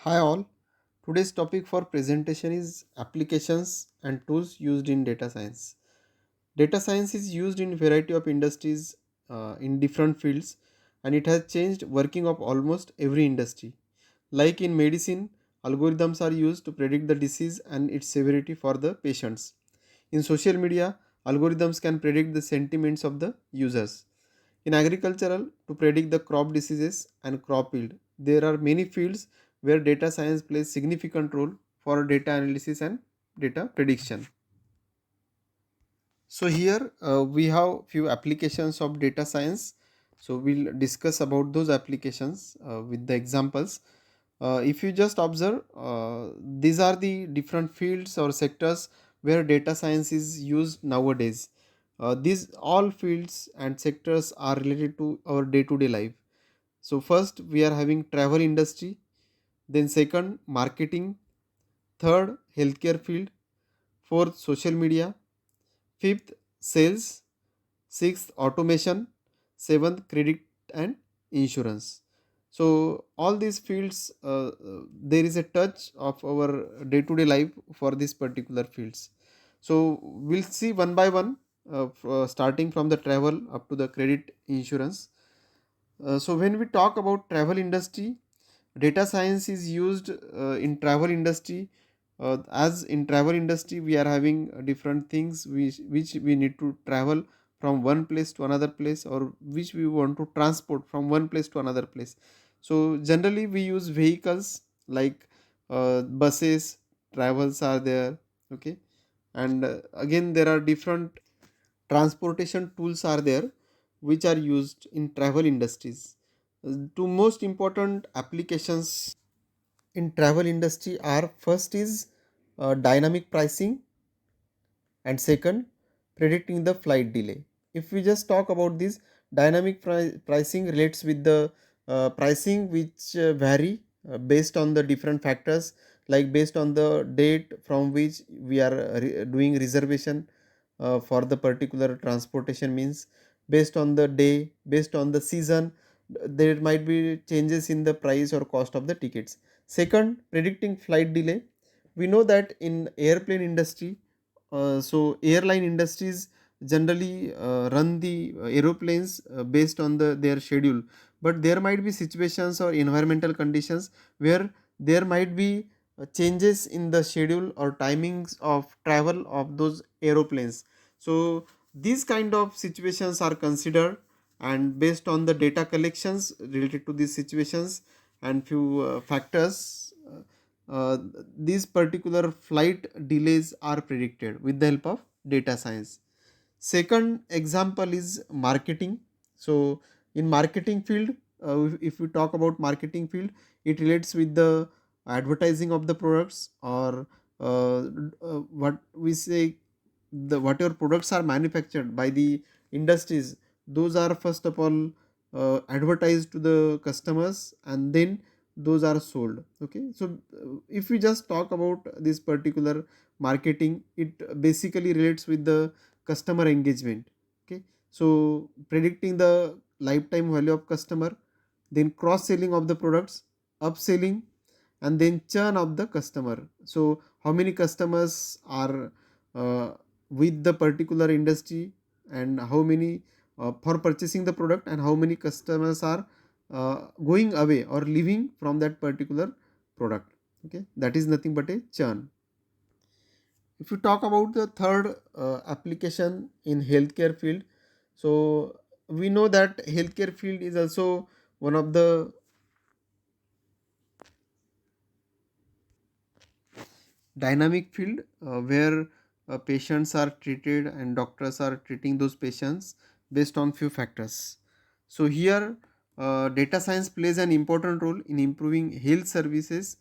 Hi all. Today's topic for presentation is applications and tools used in data science. Data science is used in variety of industries in different fields, and it has changed working of almost every industry. Like in medicine, algorithms are used to predict the disease and its severity for the patients. In social media, algorithms can predict the sentiments of the users. In agricultural, to predict the crop diseases and crop yield, there are many fields where data science plays significant role for data analysis and data prediction. So here we have few applications of data science. So we'll discuss about those applications with the examples. If you just observe, these are the different fields or sectors where data science is used nowadays. These all fields and sectors are related to our day-to-day life. So first we are having travel industry, then second marketing, third healthcare field, fourth social media, fifth sales, sixth automation, seventh credit and insurance. So all these fields, there is a touch of our day-to-day life for these particular fields. So we'll see one by one, starting from the travel up to the credit insurance. So when we talk about travel industry, data science is used in travel industry. As in travel industry we are having different things which we need to travel from one place to another place, or which we want to transport from one place to another place. So generally we use vehicles like buses, travels are there. Okay. And again there are different transportation tools are there which are used in travel industries. Two most important applications in travel industry are: first is dynamic pricing, and second predicting the flight delay. If we just talk about this, dynamic pricing relates with the pricing which vary based on the different factors, like based on the date from which we are doing reservation for the particular transportation means, based on the day, based on the season, there might be changes in the price or cost of the tickets. Second, predicting flight delay. We know that in airplane industry, so airline industries generally run the aeroplanes based on their schedule, but there might be situations or environmental conditions where there might be changes in the schedule or timings of travel of those aeroplanes. So these kind of situations are considered, and based on the data collections related to these situations and few factors, these particular flight delays are predicted with the help of data science. Second example is marketing. So in marketing field, if we talk about marketing field, it relates with the advertising of the products, or what we say, the whatever products are manufactured by the industries, those are first of all advertised to the customers, and then those are sold. Okay. So if we just talk about this particular marketing, it basically relates with the customer engagement. Okay. So predicting the lifetime value of customer, then cross selling of the products, upselling, and then churn of the customer. So how many customers are with the particular industry, and how many for purchasing the product, and how many customers are going away or leaving from that particular product. Okay, that is nothing but a churn. If you talk about the third application in healthcare field, so we know that healthcare field is also one of the dynamic field where patients are treated and doctors are treating those patients based on few factors. So here data science plays an important role in improving health services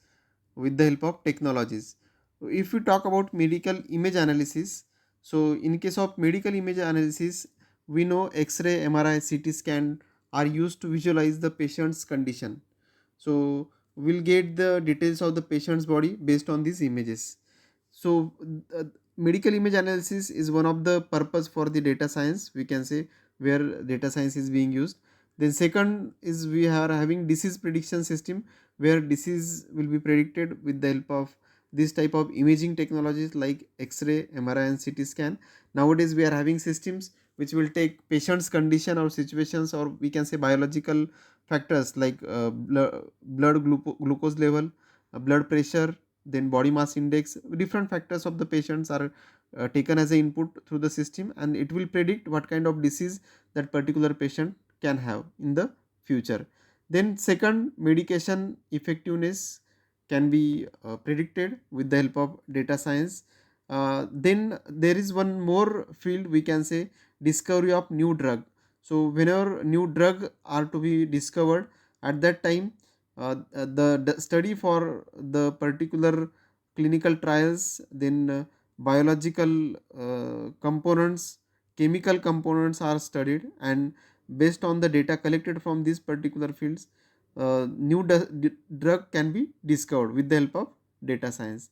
with the help of technologies. If we talk about medical image analysis, so in case of medical image analysis, we know X-ray, MRI, CT scan are used to visualize the patient's condition. So we'll get the details of the patient's body based on these images. So uh, medical image analysis is one of the purpose for the data science, we can say, where data science is being used. Then second is we are having disease prediction system, where disease will be predicted with the help of this type of imaging technologies like X-ray, MRI and CT scan. Nowadays we are having systems which will take patient's condition or situations, or we can say biological factors like glucose level, blood pressure, then body mass index. Different factors of the patients are taken as a input through the system, and it will predict what kind of disease that particular patient can have in the future. Then second, medication effectiveness can be predicted with the help of data science. Then there is one more field, we can say discovery of new drug. So whenever new drug are to be discovered, at that time the study for the particular clinical trials, then biological components, chemical components are studied, and based on the data collected from these particular fields, new drug can be discovered with the help of data science.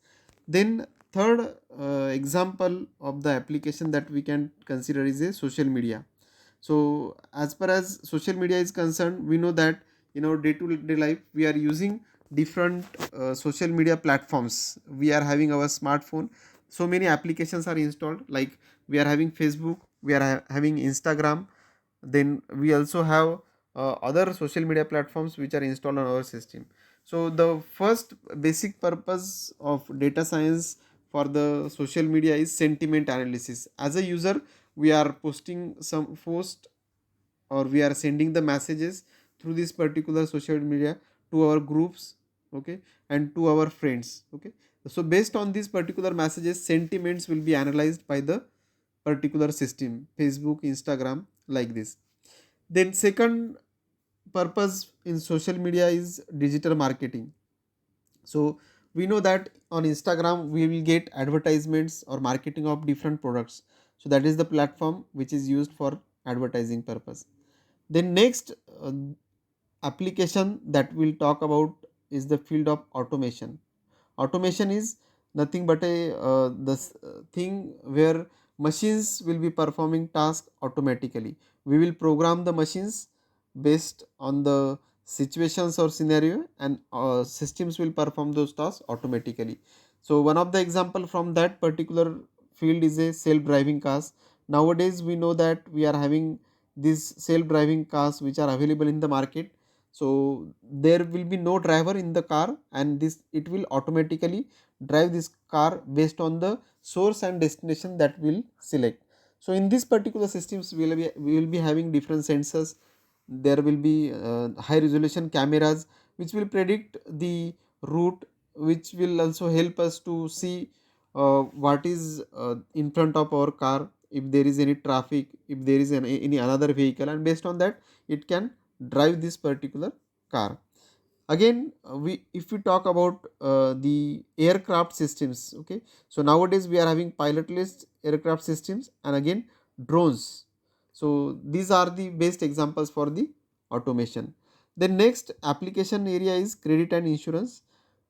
Then third example of the application that we can consider is a social media. So as far as social media is concerned, we know that in our day to day life we are using different social media platforms. We are having our smartphone, so many applications are installed, like we are having Facebook, we are having Instagram, then we also have other social media platforms which are installed on our system. So the first basic purpose of data science for the social media is sentiment analysis. As a user, we are posting some post, or we are sending the messages through this particular social media to our groups, okay, and to our friends, okay. So based on these particular messages, sentiments will be analyzed by the particular system, Facebook, Instagram, like this. Then second purpose in social media is digital marketing. So we know that on Instagram we will get advertisements or marketing of different products. So that is the platform which is used for advertising purpose. Then next application that we'll talk about is the field of automation. Automation is nothing but a thing where machines will be performing tasks automatically. We will program the machines based on the situations or scenario, and systems will perform those tasks automatically. So one of the example from that particular field is a self-driving cars. Nowadays we know that we are having these self-driving cars which are available in the market. So there will be no driver in the car, and this it will automatically drive this car based on the source and destination that we'll select. So in this particular systems we will be having different sensors. There will be high resolution cameras which will predict the route, which will also help us to see what is in front of our car, if there is any traffic, if there is any another vehicle, and based on that it can drive this particular car. Again we if we talk about the aircraft systems, okay, so nowadays we are having pilotless aircraft systems, and again drones. So these are the best examples for the automation. The next application area is credit and insurance.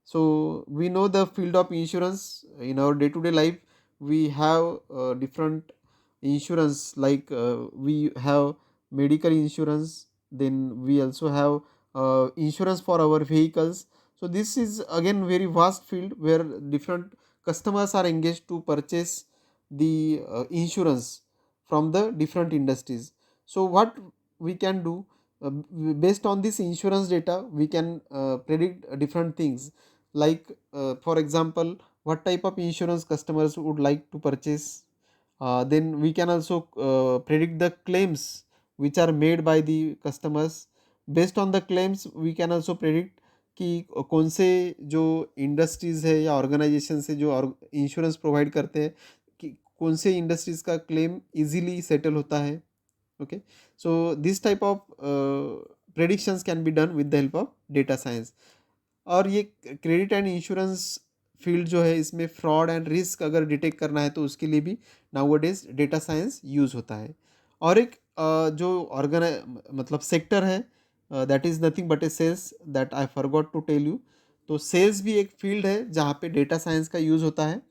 So we know the field of insurance in our day to day life. We have different insurance, like we have medical insurance, then we also have insurance for our vehicles. So this is again very vast field where different customers are engaged to purchase the insurance from the different industries. So what we can do, based on this insurance data we can predict different things, like for example what type of insurance customers would like to purchase. Then we can also predict the claims which are made by the customers. Based on the claims we can also predict कि कौन से जो industries है या organisation से जो insurance provide करते हैं, कि कौन से इंडस्ट्रीज़ का क्लेम इजीली सेटल होता है, okay. So this type of predictions can be done with the help of data science. और ये क्रेडिट एंड इंश्योरेंस फील्ड जो है, इसमें फ्रॉड एंड रिस्क अगर डिटेक्ट करना है तो उसके लिए भी नाउअडेज डेटा साइंस यूज़ होता है. और एक जो मतलब सेक्टर है, that is nothing but a sales, that I forgot to tell you. तो सेल्स भी एक फील्ड है जहाँ पे डेटा साइंस का यूज़ होता है.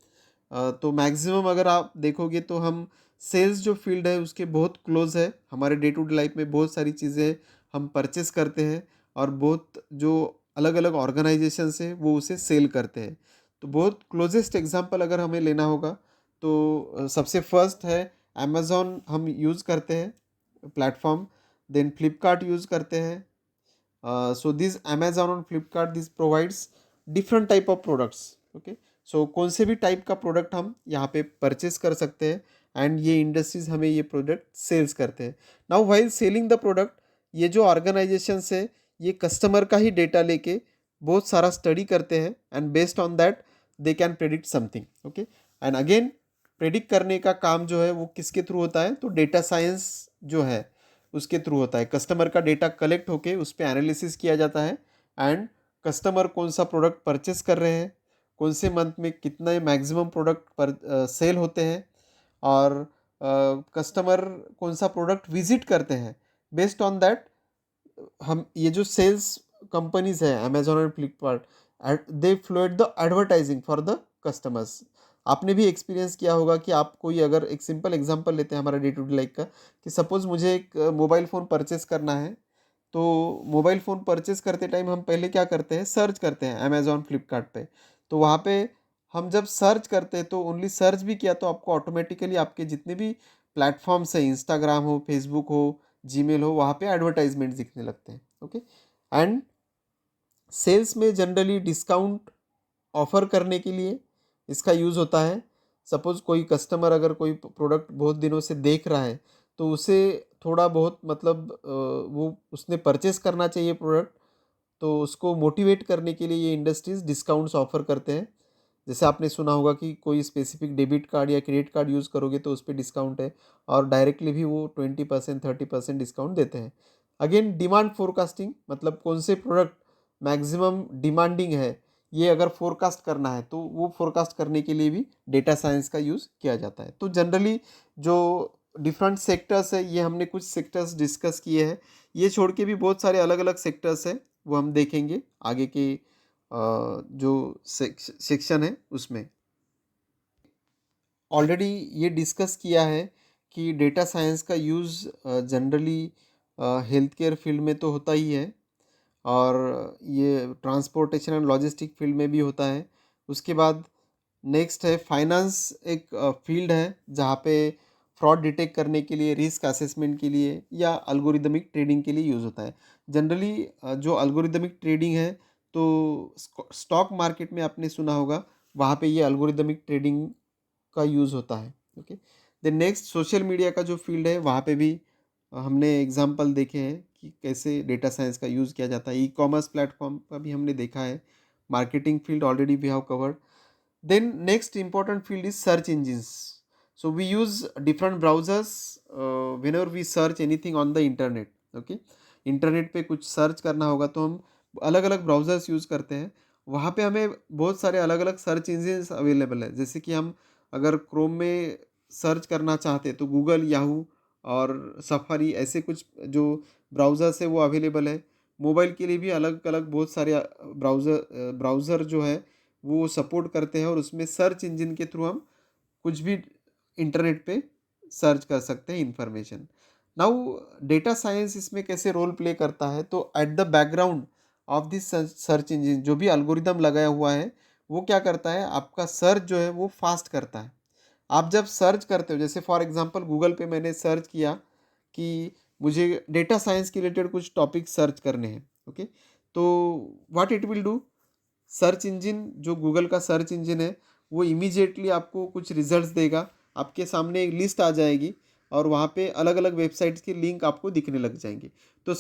तो मैक्सिमम अगर आप देखोगे तो हम सेल्स जो फील्ड है उसके बहुत क्लोज है. हमारे डे टू डे लाइफ में बहुत सारी चीज़ें हम परचेस करते हैं और बहुत जो अलग अलग ऑर्गेनाइजेशंस है वो उसे सेल करते हैं। तो बहुत क्लोजेस्ट एग्जांपल अगर हमें लेना होगा तो सबसे फर्स्ट है अमेज़ॉन हम यूज़ करते हैं प्लेटफॉर्म, देन फ्लिपकार्ट यूज़ करते हैं। So this Amazon और Flipkart this provides different type of products. Okay, so कौन से भी टाइप का प्रोडक्ट हम यहाँ पे परचेस कर सकते हैं एंड ये इंडस्ट्रीज हमें ये प्रोडक्ट सेल्स करते हैं। Now while selling the product, ये जो ऑर्गेनाइजेशन है ये कस्टमर का ही डेटा लेके बहुत सारा स्टडी करते हैं and based on that they can predict something. Okay, and again predict करने का काम जो है वो किसके थ्रू होता है, तो डेटा साइंस जो है उसके थ्रू होता है। कस्टमर का डेटा कलेक्ट होके उस पर एनालिसिस किया जाता है एंड कस्टमर कौन सा प्रोडक्ट परचेस कर रहे हैं, कौन से मंथ में कितने मैक्सिमम प्रोडक्ट पर सेल होते हैं और कस्टमर कौन सा प्रोडक्ट विजिट करते हैं। बेस्ड ऑन दैट हम ये जो सेल्स कंपनीज है अमेजोन और फ्लिपकार्ट, दे float the advertising for the customers. आपने भी एक्सपीरियंस किया होगा कि आप कोई अगर एक सिंपल एग्जांपल लेते हैं हमारा डे टू डे लाइफ का, कि सपोज़ मुझे एक मोबाइल फ़ोन परचेस करना है, तो मोबाइल फ़ोन परचेस करते टाइम हम पहले क्या करते हैं, सर्च करते हैं अमेजोन फ्लिपकार्ट पे। तो वहाँ पे हम जब सर्च करते हैं तो ओनली सर्च भी किया तो आपको ऑटोमेटिकली आपके जितने भी प्लेटफॉर्म्स है, इंस्टाग्राम हो, फेसबुक हो, जीमेल हो, वहाँ पे एडवर्टाइजमेंट दिखने लगते हैं। ओके, एंड सेल्स में जनरली डिस्काउंट ऑफर करने के लिए इसका यूज़ होता है। सपोज़ कोई कस्टमर अगर कोई प्रोडक्ट बहुत दिनों से देख रहा है तो उसे थोड़ा बहुत मतलब वो उसने परचेस करना चाहिए प्रोडक्ट, तो उसको मोटिवेट करने के लिए ये इंडस्ट्रीज़ डिस्काउंट्स ऑफर करते हैं। जैसे आपने सुना होगा कि कोई स्पेसिफिक डेबिट कार्ड या क्रेडिट कार्ड यूज़ करोगे तो उस पर डिस्काउंट है, और डायरेक्टली भी वो 20% 30% डिस्काउंट देते हैं। अगेन डिमांड फोरकास्टिंग, मतलब कौन से प्रोडक्ट मैक्सिमम डिमांडिंग है ये अगर फोरकास्ट करना है तो वो फोरकास्ट करने के लिए भी डेटा साइंस का यूज़ किया जाता है। तो जनरली जो डिफरेंट सेक्टर्स है ये हमने कुछ सेक्टर्स डिस्कस किए हैं, ये छोड़ के भी बहुत सारे अलग अलग सेक्टर्स हैं वो हम देखेंगे आगे के जो सेक्शन है उसमें। ऑलरेडी ये डिस्कस किया है कि डेटा साइंस का use generally health care field में तो होता ही है, और ये ट्रांसपोर्टेशन एंड लॉजिस्टिक फील्ड में भी होता है। उसके बाद नेक्स्ट है फाइनेंस, एक फील्ड है जहाँ पे फ्रॉड डिटेक्ट करने के लिए, रिस्क असेसमेंट के लिए या अल्गोरिदमिक ट्रेडिंग के लिए यूज़ होता है। जनरली जो अल्गोरिदमिक ट्रेडिंग है तो स्टॉक मार्केट में आपने सुना होगा, वहाँ पे ये अल्गोरिदमिक ट्रेडिंग का यूज़ होता है। Okay, then next social media का जो फील्ड है वहाँ पे भी हमने एग्जांपल देखे हैं कि कैसे डेटा साइंस का यूज़ किया जाता है। ई कॉमर्स प्लेटफॉर्म का भी हमने देखा है। Marketing field already we have covered. Then next important field is search engines. So we use different browsers whenever we search anything on the internet. Okay, internet पे कुछ सर्च करना होगा तो हम अलग अलग ब्राउज़र्स यूज़ करते हैं। वहाँ पे हमें बहुत सारे अलग अलग सर्च इंजिन्स अवेलेबल है। जैसे कि हम अगर क्रोम में सर्च करना चाहते हैं तो गूगल, याहू और सफारी ऐसे कुछ जो ब्राउज़र्स है वो अवेलेबल है। मोबाइल के लिए भी अलग अलग बहुत सारे ब्राउज़र जो है वो सपोर्ट करते हैं, और उसमें सर्च इंजन के थ्रू हम कुछ भी इंटरनेट पे सर्च कर सकते हैं इंफॉर्मेशन। नाउ डेटा साइंस इसमें कैसे रोल प्ले करता है, तो at the background of this search engine जो भी अल्गोरिदम लगाया हुआ है वो क्या करता है, आपका सर्च जो है वो फास्ट करता है। आप जब सर्च करते हो, जैसे फॉर एग्जांपल गूगल पे मैंने सर्च किया कि मुझे डेटा साइंस के रिलेटेड कुछ टॉपिक सर्च करने हैं। ओके, तो what it will do, search engine जो गूगल का सर्च इंजन है वो इमीडिएटली आपको कुछ रिजल्ट्स देगा। आपके सामने एक लिस्ट आ जाएगी और वहाँ पे अलग अलग वेबसाइट्स के लिंक आपको दिखने लग जाएंगे। तो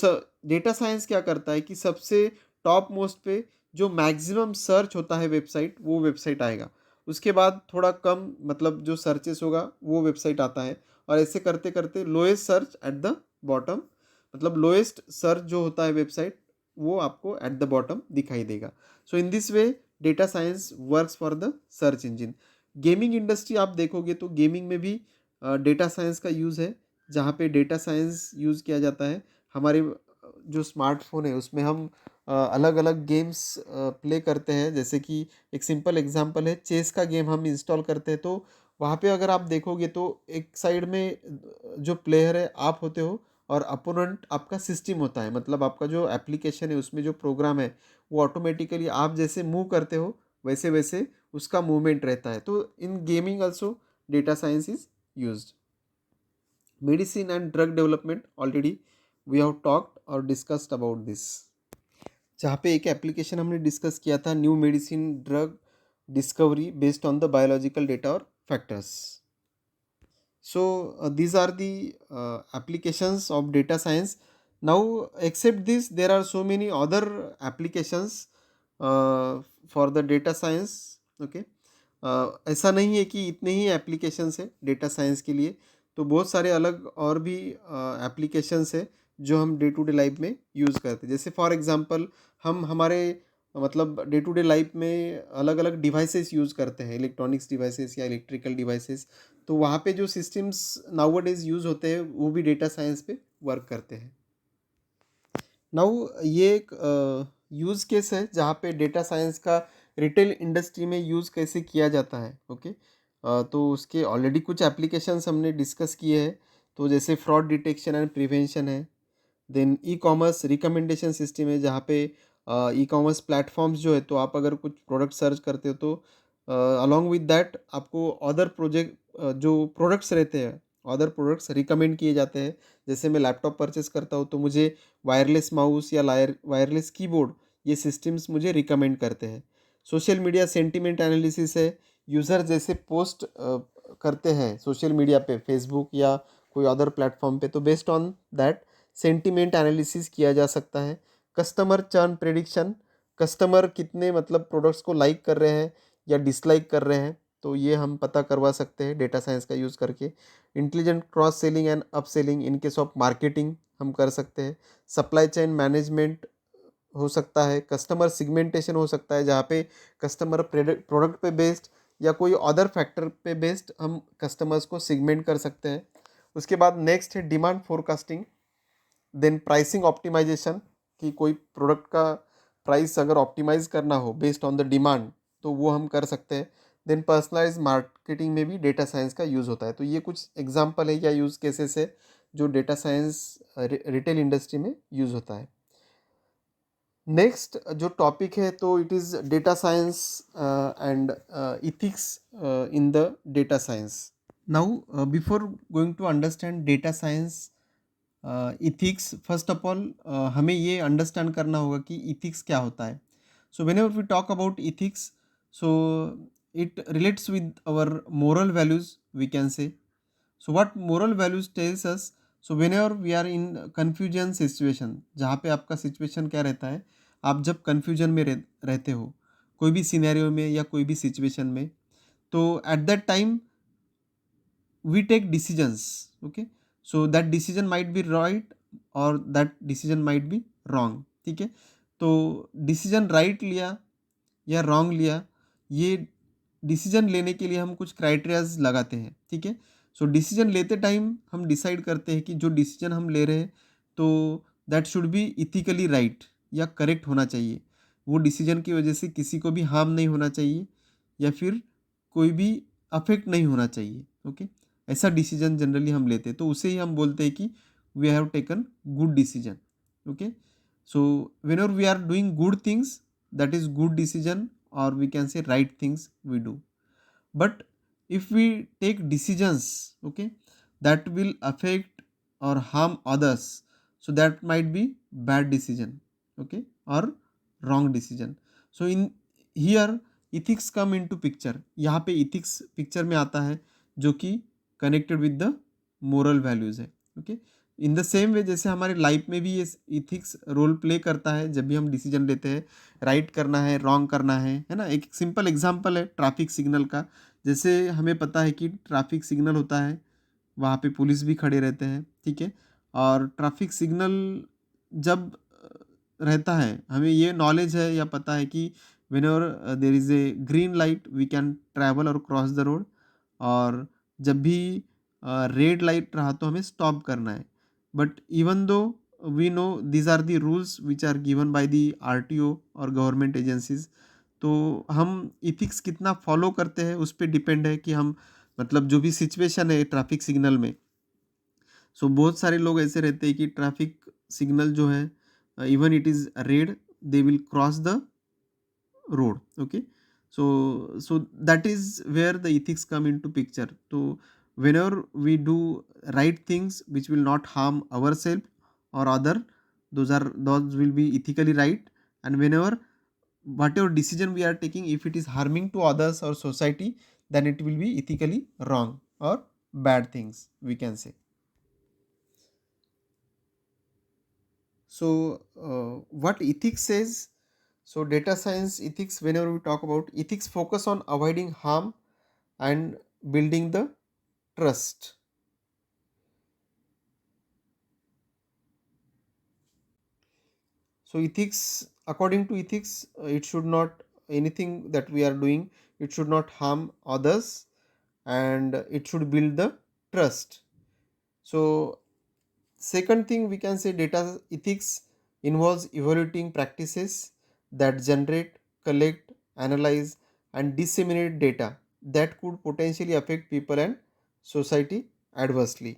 डेटा साइंस क्या करता है कि सबसे टॉप मोस्ट पे जो मैक्सिमम सर्च होता है वेबसाइट, वो वेबसाइट आएगा। उसके बाद थोड़ा कम मतलब जो सर्चेस होगा वो वेबसाइट आता है, और ऐसे करते करते lowest search at the bottom, मतलब लोएस्ट सर्च जो होता है वेबसाइट वो आपको एट द बॉटम दिखाई देगा। So in this way data science works for the search engine. Gaming industry आप देखोगे तो गेमिंग में भी डेटा साइंस का यूज़ है, जहाँ पे डेटा साइंस यूज़ किया जाता है। हमारे जो स्मार्टफोन है उसमें हम अलग अलग गेम्स प्ले करते हैं। जैसे कि एक सिंपल एग्जांपल है, चेस का गेम हम इंस्टॉल करते हैं तो वहाँ पे अगर आप देखोगे तो एक साइड में जो प्लेयर है आप होते हो, और अपोनेंट आपका सिस्टम होता है, मतलब आपका जो एप्लीकेशन है उसमें जो प्रोग्राम है वो ऑटोमेटिकली आप जैसे मूव करते हो वैसे वैसे उसका मूवमेंट रहता है। तो in gaming also data science is used. Medicine and drug development, already we have talked और डिस्कस्ड अबाउट दिस, जहाँ पे एक एप्लीकेशन हमने डिस्कस किया था, new medicine drug discovery based on the biological data और factors. So these are the applications of data science. Now, except this, there are so many other applications for the data science. Okay, ऐसा नहीं है कि इतने ही applications है data science के लिए, तो बहुत सारे अलग और भी एप्लीकेशंस है जो हम डे टू डे लाइफ में यूज़ करते हैं। जैसे फॉर एग्जांपल हम हमारे मतलब डे टू डे लाइफ में अलग अलग डिवाइसेस यूज़ करते हैं, इलेक्ट्रॉनिक्स डिवाइसेस या इलेक्ट्रिकल डिवाइसेस, तो वहाँ पे जो सिस्टम्स नाउअडेज यूज़ होते हैं वो भी डेटा साइंस पे वर्क करते हैं। नाउ ये एक यूज़ केस है जहाँ पे डेटा साइंस का रिटेल इंडस्ट्री में यूज़ कैसे किया जाता है। ओके, तो उसके ऑलरेडी कुछ एप्लीकेशंस हमने डिस्कस किए हैं, तो जैसे फ्रॉड डिटेक्शन एंड प्रिवेंशन है, then e commerce recommendation system है जहाँ पे ई कॉमर्स प्लेटफॉर्म्स जो है, तो आप अगर कुछ प्रोडक्ट सर्च करते हो तो अलॉन्ग विद दैट आपको अदर प्रोजेक्ट जो प्रोडक्ट्स रहते हैं अदर प्रोडक्ट्स रिकमेंड किए जाते हैं। जैसे मैं लैपटॉप परचेस करता हूँ तो मुझे वायरलेस माउस या वायरलेस कीबोर्ड, ये सिस्टम्स मुझे रिकमेंड करते हैं। सोशल मीडिया सेंटिमेंट एनालिसिस है, यूज़र जैसे पोस्ट करते हैं सोशल मीडिया पे, फेसबुक या कोई अदर प्लेटफॉर्म पे, तो based on that sentiment analysis किया जा सकता है। कस्टमर चर्न प्रेडिक्शन, कस्टमर कितने मतलब प्रोडक्ट्स को लाइक कर रहे हैं या डिसलाइक कर रहे हैं, तो ये हम पता करवा सकते हैं डेटा साइंस का यूज़ करके। Intelligent cross selling and up selling in case of marketing हम कर सकते हैं। सप्लाई चेन मैनेजमेंट हो सकता है, कस्टमर सिगमेंटेशन हो सकता है जहाँ पे कस्टमर प्रोडक्ट पे बेस्ड या कोई अदर फैक्टर पे बेस्ड हम कस्टमर्स को सिगमेंट कर सकते हैं। उसके बाद नेक्स्ट है demand forecasting, then pricing optimization, कि कोई प्रोडक्ट का प्राइस अगर ऑप्टिमाइज करना हो बेस्ड ऑन द डिमांड तो वो हम कर सकते हैं। देन पर्सनलाइज मार्केटिंग में भी डेटा साइंस का यूज़ होता है। तो ये कुछ एग्जांपल है या यूज़ केसेस है जो डेटा साइंस रिटेल इंडस्ट्री में यूज़ होता है। नेक्स्ट जो टॉपिक है तो it is data science and ethics in the data science. Now before going to understand data science ethics, first of all हमें ये अंडरस्टैंड करना होगा कि इथिक्स क्या होता है। So whenever we talk about ethics, so it relates with our moral values we can say. So what moral values tells us, so whenever we are in confusion situation, जहाँ पे आपका situation क्या रहता है, आप जब confusion में रहते हो कोई भी सिनेरियो में या कोई भी सिचुएशन में, तो at that time we take decisions. Okay, so that decision might be right और that decision might be wrong. ठीक है, तो डिसीजन राइट लिया या रॉन्ग लिया, ये डिसीजन लेने के लिए हम कुछ क्राइटेरियाज लगाते हैं। ठीक है, सो डिसीजन लेते टाइम हम डिसाइड करते हैं कि जो डिसीजन हम ले रहे हैं तो that should be ethically right या करेक्ट होना चाहिए, वो डिसीजन की वजह से किसी को भी हार्म नहीं होना चाहिए या फिर कोई भी अफेक्ट नहीं होना चाहिए। ओके, ऐसा डिसीजन जनरली हम लेते हैं, तो उसे ही हम बोलते हैं कि we have taken good decision. Okay, so whenever we are doing good things, that is good decision, or we can say right things we do. But if we take decisions, okay, that will affect or harm others, so that might be bad decision, okay, or wrong decision. So in here ethics come into picture, यहाँ पे ethics picture में आता है जो कि connected with the moral values है। okay, in the same way जैसे हमारे लाइफ में भी ये इथिक्स रोल प्ले करता है जब भी हम डिसीजन लेते हैं, राइट करना है रॉन्ग करना है ना। एक सिंपल एग्जांपल है ट्रैफिक सिग्नल का। जैसे हमें पता है कि ट्रैफिक सिग्नल होता है, वहाँ पे पुलिस भी खड़े रहते हैं। ठीक है, और ट्रैफिक सिग्नल जब रहता है, हमें ये नॉलेज है या पता है कि whenever there is a green light we can travel और क्रॉस द रोड, और जब भी रेड लाइट रहा तो हमें स्टॉप करना है। But even though we know these are the rules which are given by the RTO और गवर्नमेंट एजेंसीज, तो हम इथिक्स कितना फॉलो करते हैं उस पर डिपेंड है कि हम मतलब जो भी सिचुएशन है ट्रैफिक सिग्नल में, सो बहुत सारे लोग ऐसे रहते हैं कि ट्रैफिक सिग्नल जो है, even it is red, they will cross the road. Okay, so that is where the ethics come into picture. So whenever we do right things which will not harm ourselves or other, those will be ethically right. And whenever whatever decision we are taking, if it is harming to others or society, then it will be ethically wrong or bad things, we can say. So what ethics says, so data science ethics, whenever we talk about ethics, focus on avoiding harm and building the trust. So ethics, according to ethics, it should not, anything that we are doing, it should not harm others, and it should build the trust. So second thing we can say, data ethics involves evaluating practices that generate, collect, analyze and disseminate data that could potentially affect people and society adversely.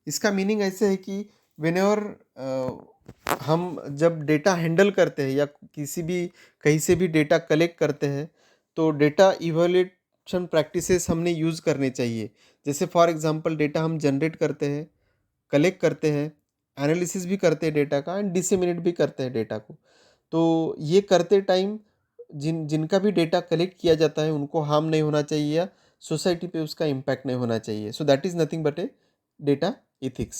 इसका meaning ऐसे है कि whenever हम जब data handle करते हैं या किसी भी कहीं से भी डेटा कलेक्ट करते हैं, तो डेटा इवैल्यूएशन प्रैक्टिसेस हमने यूज़ करने चाहिए. जैसे फॉर एग्जांपल डेटा हम जनरेट करते हैं, कलेक्ट करते हैं, एनालिसिस भी करते हैं डेटा का एंड डिसेमिनेट भी करते हैं डेटा को. तो ये करते टाइम जिनका भी डेटा कलेक्ट किया जाता है उनको हार्म नहीं होना चाहिए या सोसाइटी पे उसका इम्पैक्ट नहीं होना चाहिए. So that is nothing but A data ethics.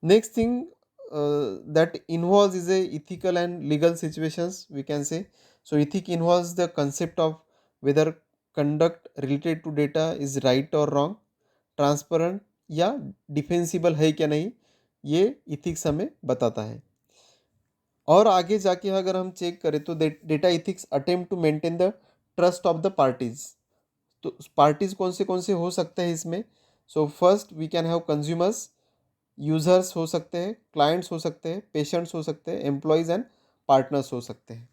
Next thing that involves is a ethical and legal situations, we can say. So ethic involves the concept of whether conduct related to data is right or wrong, transparent या defensible है क्या नहीं, ये ethics हमें बताता है. और आगे जाके अगर हम चेक करें तो data ethics attempt to maintain the trust of the parties. तो पार्टीज कौन से हो सकते हैं इसमें. So first we can have consumers, users हो सकते हैं, क्लाइंट्स हो सकते हैं, पेशेंट्स हो सकते हैं, एम्प्लॉयज़ एंड पार्टनर्स हो सकते हैं.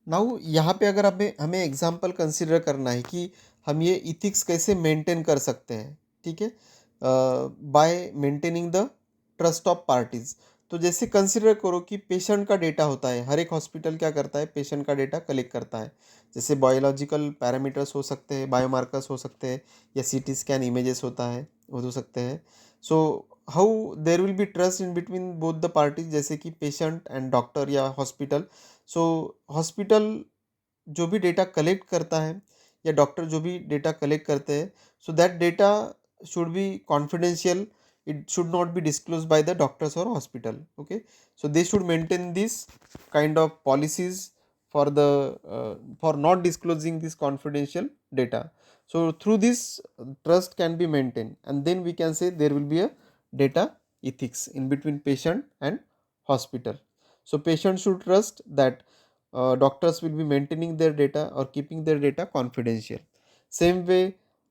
नाउ यहाँ पे अगर हमें हमें एग्जांपल कंसिडर करना है कि हम ये इथिक्स कैसे मेंटेन कर सकते हैं, ठीक है, bye maintaining the trust of parties. तो जैसे कंसिडर करो कि पेशेंट का डेटा होता है, हर एक हॉस्पिटल क्या करता है, पेशेंट का डेटा कलेक्ट करता है. जैसे बायोलॉजिकल पैरामीटर्स हो सकते हैं, बायोमार्कर्स हो सकते हैं, या सीटी स्कैन इमेजेस होता है, वो हो सकते हैं. So how there will B trust in between both the parties, जैसे कि पेशेंट एंड डॉक्टर या हॉस्पिटल. सो हॉस्पिटल जो भी डेटा कलेक्ट करता है या डॉक्टर जो भी डेटा कलेक्ट करते हैं, so that data should be confidential, it should not be disclosed by the doctors or hospital. Okay, so they should maintain this kind of policies for the for not disclosing this confidential data. So through this trust can be maintained, and then we can say there will be a data ethics in between patient and hospital. So patient should trust that doctors will be maintaining their data or keeping their data confidential. Same way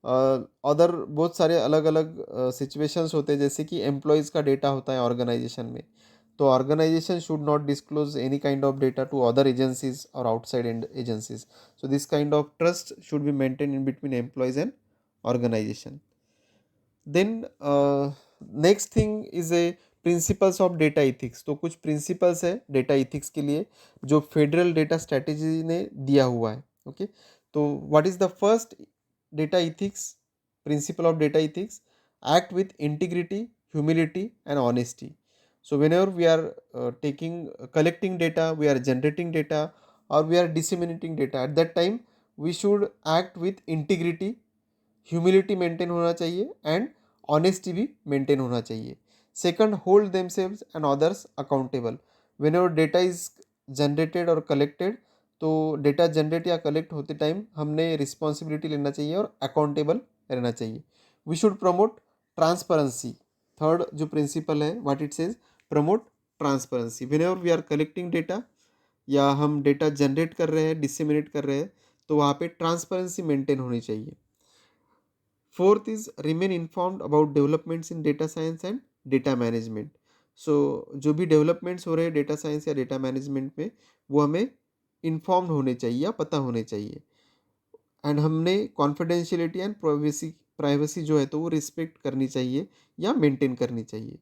other बहुत सारे अलग अलग situations होते हैं, जैसे कि employees का data होता है ऑर्गेनाइजेशन में. तो organisation should not disclose any kind of data to other agencies और outside agencies. So this kind of trust should be maintain in between employees and organisation. Then next thing is a principles of data ethics. तो कुछ principles है data ethics के लिए जो federal data strategy ने दिया हुआ है. ओके, तो what is the first data ethics, principle of data ethics: act with integrity, humility and honesty. So whenever we are collecting data, we are generating data or we are disseminating data, at that time we should act with integrity, humility maintain होना चाहिए and honesty भी maintain होना चाहिए. Second, hold themselves and others accountable. Whenever data is generated और collected, तो data generate या collect होते time हमने रिस्पॉन्सिबिलिटी लेना चाहिए और अकाउंटेबल रहना चाहिए. We should promote transparency. Third जो प्रिंसिपल है, what it says, promote transparency. Whenever we are collecting data या हम डेटा जनरेट कर रहे हैं, डिसेमिनेट कर रहे हैं, तो वहाँ पे ट्रांसपेरेंसी मेंटेन होनी चाहिए. Fourth is remain informed about developments in data science and data management. So जो भी डेवलपमेंट्स हो रहे हैं डेटा साइंस या डेटा मैनेजमेंट में, वो हमें इन्फॉर्म्ड होने चाहिए या पता होने चाहिए. एंड हमने कॉन्फिडेंशियलिटी एंड प्राइवेसी प्राइवेसी जो है तो वो रिस्पेक्ट करनी चाहिए या मेंटेन करनी चाहिए.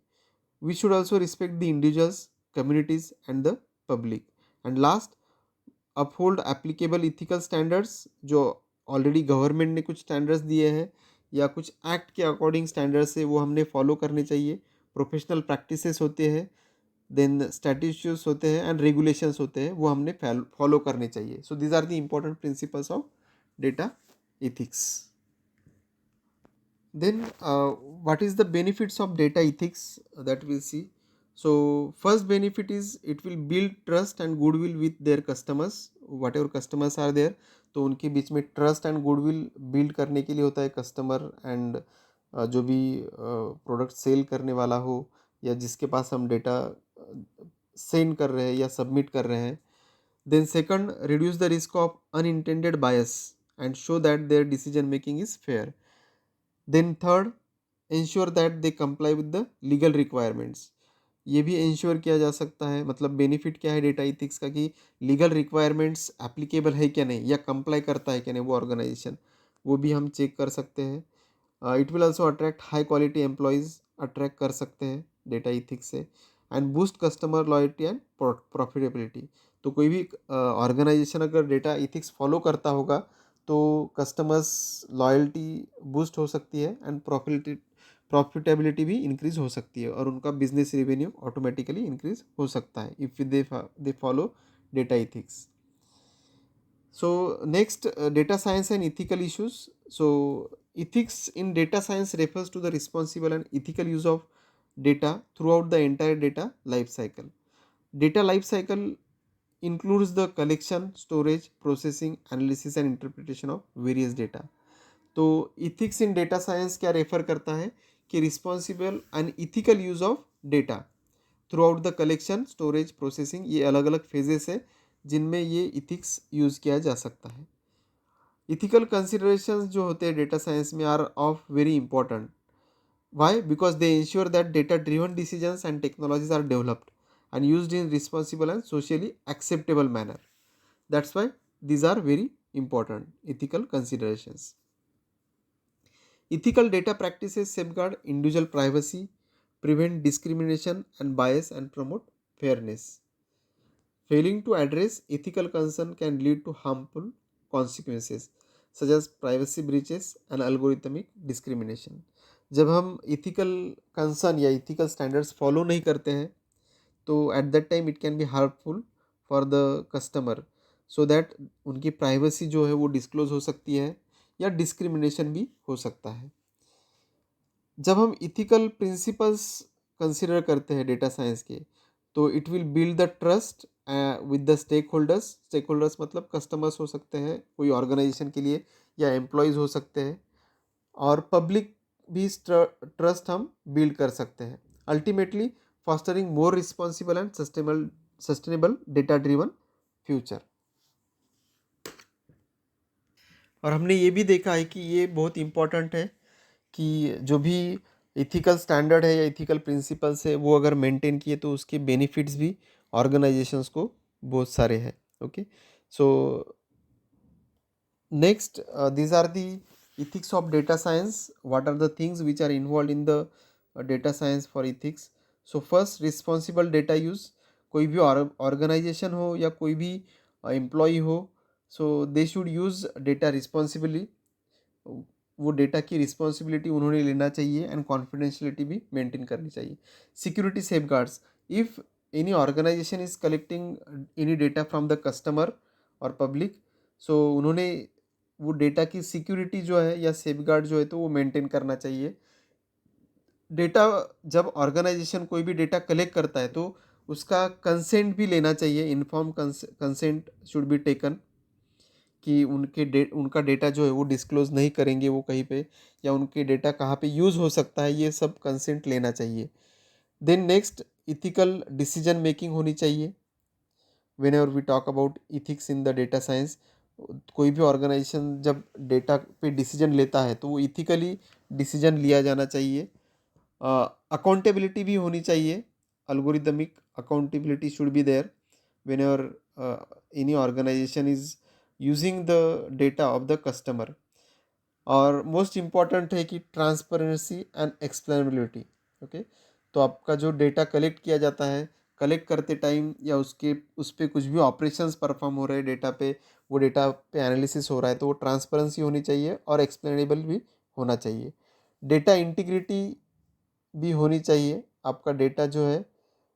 We should also respect the individuals, communities and the public. And last, uphold applicable ethical standards. जो ऑलरेडी गवर्नमेंट ने कुछ स्टैंडर्ड्स दिए हैं या कुछ एक्ट के अकॉर्डिंग स्टैंडर्ड्स है वो हमने फॉलो करने चाहिए. प्रोफेशनल प्रैक्टिसेस होते हैं, देन स्टैट्यूट्स होते हैं एंड रेगुलेशंस होते हैं, वो हमने फॉलो करने चाहिए. So these are the important principles of data ethics. Then what is the benefits of data ethics that we'll see. So first benefit is it will build trust and goodwill with their customers. Whatever customers are there, तो उनके बीच में trust and goodwill build करने के लिए होता है. Customer and जो भी प्रोडक्ट सेल करने वाला हो या जिसके पास हम डेटा सेंड कर रहे हैं या सबमिट कर रहे हैं. Then second, reduce the risk of unintended bias and show that their decision making is fair. Then third, ensure that they comply with the legal requirements. ये भी इंश्योर किया जा सकता है. मतलब बेनिफिट क्या है डेटा इथिक्स का कि लीगल रिक्वायरमेंट्स एप्लीकेबल है क्या नहीं या कंप्लाई करता है क्या नहीं वो ऑर्गेनाइजेशन, वो भी हम चेक कर सकते हैं. It will also attract high quality employees, attract कर सकते हैं डेटा इथिक्स से. And boost customer loyalty and profitability. तो कोई भी ऑर्गेनाइजेशन अगर डेटा इथिक्स फॉलो करता होगा तो कस्टमर्स लॉयल्टी बूस्ट हो सकती है एंड प्रॉफिटेबिलिटी भी इंक्रीज हो सकती है और उनका बिजनेस रेवेन्यू ऑटोमेटिकली इंक्रीज हो सकता है if they follow data ethics. So next, data science and ethical issues. So ethics in data science refers to the responsible and ethical use of data throughout the entire data life cycle. Data life cycle includes the collection, storage, processing, analysis and interpretation of various data. तो ethics in data science क्या refer करता है कि responsible and ethical use of data through out the collection, storage, processing, ये अलग अलग phases है जिनमें ये इथिक्स यूज़ किया जा सकता है. इथिकल कंसिडरेशंस जो होते हैं डेटा साइंस में are of very important. Why? Because they ensure that data driven decisions and technologies are developed and used in responsible and socially acceptable manner. That's why these are very important ethical considerations. Ethical data practices safeguard individual privacy, prevent discrimination and bias and promote fairness. Failing to address ethical concern can lead to harmful consequences such as privacy breaches and algorithmic discrimination. जब हम ethical concern या ethical standards follow नहीं करते हैं तो at that time it can be harmful for the customer, so that उनकी privacy जो है वो disclose हो सकती है या discrimination भी हो सकता है. जब हम इथिकल प्रिंसिपल्स कंसिडर करते हैं डेटा साइंस के तो it will build the trust with the stakeholders मतलब कस्टमर्स हो सकते हैं कोई ऑर्गेनाइजेशन के लिए या एम्प्लॉयज़ हो सकते हैं और पब्लिक भी ट्रस्ट हम बिल्ड कर सकते हैं. Ultimately fostering more responsible and sustainable data driven future. और हमने ये भी देखा है कि ये बहुत इम्पॉर्टेंट है कि जो भी इथिकल स्टैंडर्ड है या इथिकल प्रिंसिपल्स है वो अगर मेंटेन किए तो उसके बेनिफिट्स भी ऑर्गेनाइजेशंस को बहुत सारे हैं. Okay, so next, these are the ethics of data science. What are the things which are involved in the data science for ethics? So first, responsible data use. कोई भी ऑर्गेनाइजेशन हो या कोई भी एम्प्लॉय हो, so they should use data responsibly. वो data की responsibility उन्होंने लेना चाहिए एंड कॉन्फिडेंशियलिटी भी मेंटेन करनी चाहिए. Security safeguards. If any organisation is collecting any data from the customer और पब्लिक, सो उन्होंने वो डेटा की सिक्योरिटी जो है या सेफगार्ड जो है तो वो मेंटेन करना चाहिए. डेटा जब ऑर्गेनाइजेशन कोई भी डेटा कलेक्ट करता है तो उसका कंसेंट भी लेना चाहिए. Inform consent should be taken कि उनका डेटा जो है वो डिस्क्लोज़ नहीं करेंगे वो कहीं पे, या उनके डेटा कहाँ पे यूज़ हो सकता है ये सब कंसेंट लेना चाहिए. Then next, ethical decision making होनी चाहिए. Whenever we talk about ethics in the data science, कोई भी ऑर्गेनाइजेशन जब डेटा पे डिसीजन लेता है तो वो इथिकली डिसीजन लिया जाना चाहिए. अकाउंटेबिलिटी भी होनी चाहिए. Algorithmic accountability should be there whenever any organization is using the data of the customer. और मोस्ट इम्पॉर्टेंट है कि ट्रांसपेरेंसी एंड एक्सप्लेनेबिलिटी। ओके, तो आपका जो डेटा कलेक्ट किया जाता है, कलेक्ट करते टाइम या उस पर कुछ भी ऑपरेशंस परफॉर्म हो रहे हैं डेटा पे, वो डेटा पे एनालिसिस हो रहा है, तो वो ट्रांसपेरेंसी होनी चाहिए और एक्सप्लेनेबल भी होना चाहिए। डेटा इंटीग्रिटी भी होनी चाहिए। आपका डेटा जो है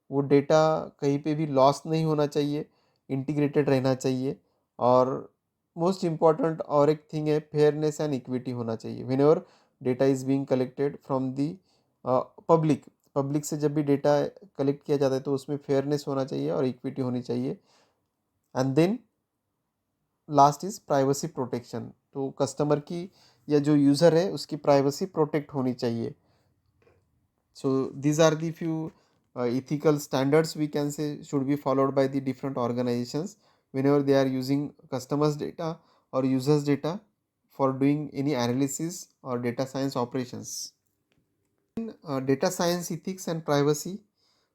वो डेटा कहीं पे भी लॉस नहीं होना चाहिए, इंटीग्रेटेड रहना चाहिए। और मोस्ट इम्पॉर्टेंट और एक थिंग है, फेयरनेस एंड इक्विटी होना चाहिए whenever data is being collected from the public. Public से जब भी डेटा कलेक्ट किया जाता है तो उसमें फेयरनेस होना चाहिए और इक्विटी होनी चाहिए। And then last is privacy protection. तो कस्टमर की या जो यूज़र है उसकी प्राइवेसी प्रोटेक्ट होनी चाहिए। So these are the few ethical standards we can say should be followed by the different organizations whenever they are using customers data or users data for doing any analysis or data science operations. Data science ethics and privacy.